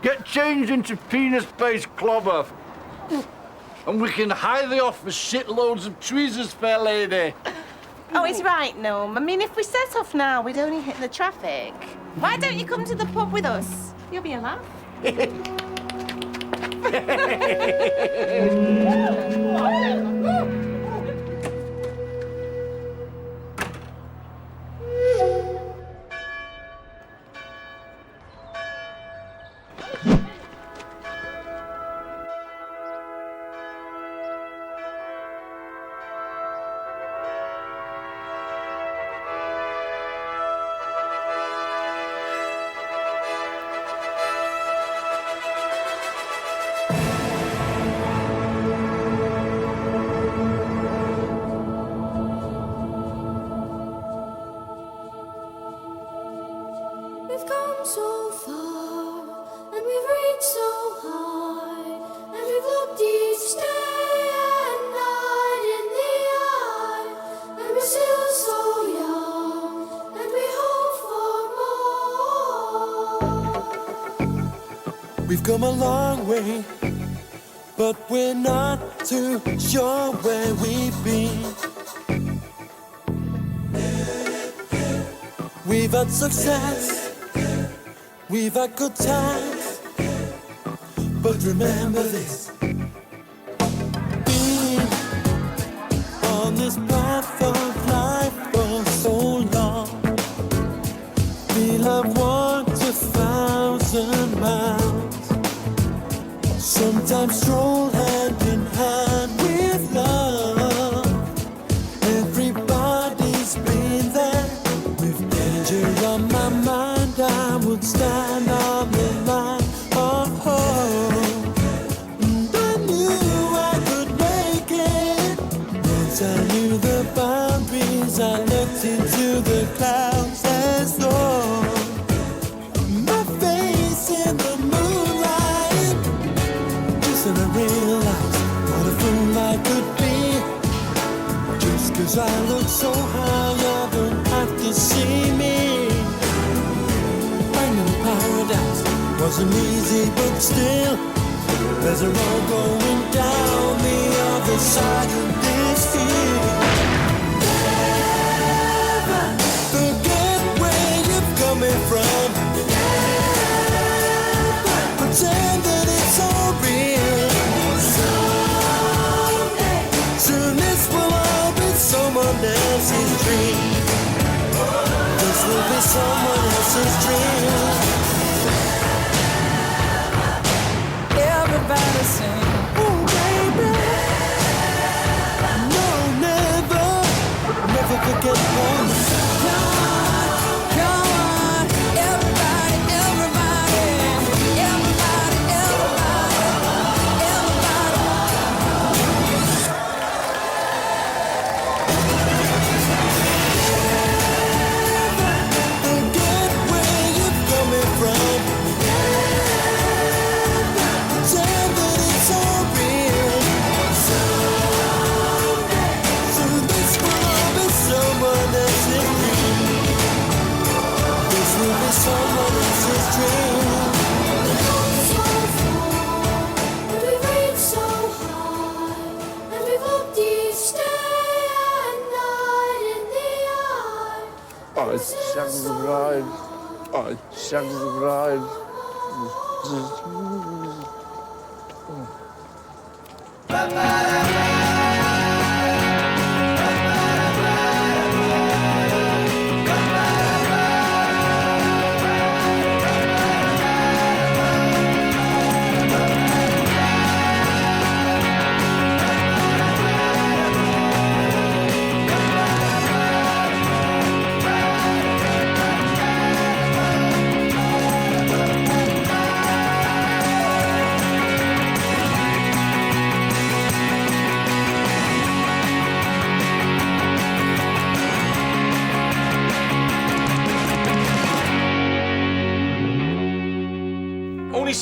Get changed into penis-based clobber. And we can hire the off for shitloads of tweezers, fair lady. Oh, he's right, Norm. I mean, if we set off now, we'd only hit the traffic. Why don't you come to the pub with us? You'll be a laugh. We've come so far, and we've reached so high, and we've looked each day and night in the eye, and we're still so young, and we hope for more. We've come a long way, but we're not too sure where we've been. We've had success, we've had good times, but remember this. Being on this path of life for so long, we'll have walked 1,000 miles, sometimes stroll hand in hand with love. Everybody's been there. Danger on my mind, I would stand on the line of hope. And I knew I could make it. Once I knew the boundaries, I looked into the clouds as though my face in the moonlight. Just then I realized what a fool I could be. Just 'cause I look so high, I don't have to see me. Finding paradise wasn't easy, but still, there's a road going down the other side of this field. Never forget where you're coming from. Never pretend that it's all real. Someday, soon this will all be someone else's dream. This will be someone else's dream. Everybody sing, oh baby. No, never, never forget home. Come on, everybody, everybody, everybody, forget where you're coming from. Pretend that it's all real. Someday, soon this will all be someone else's dream. This will be someone else's dream. So far, and we've reached so high, and we've looked each day and night in the eye. I sang the bride. I sang the bride.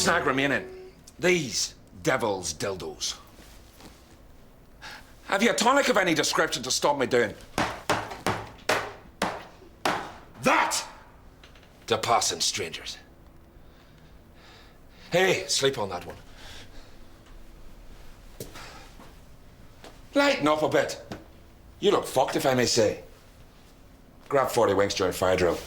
snag remaining. These devil's dildos. Have you a tonic of any description to stop me doing that to passing strangers? Hey, sleep on that one. Lighten up a bit. You look fucked, if I may say. Grab 40 winks during fire drill.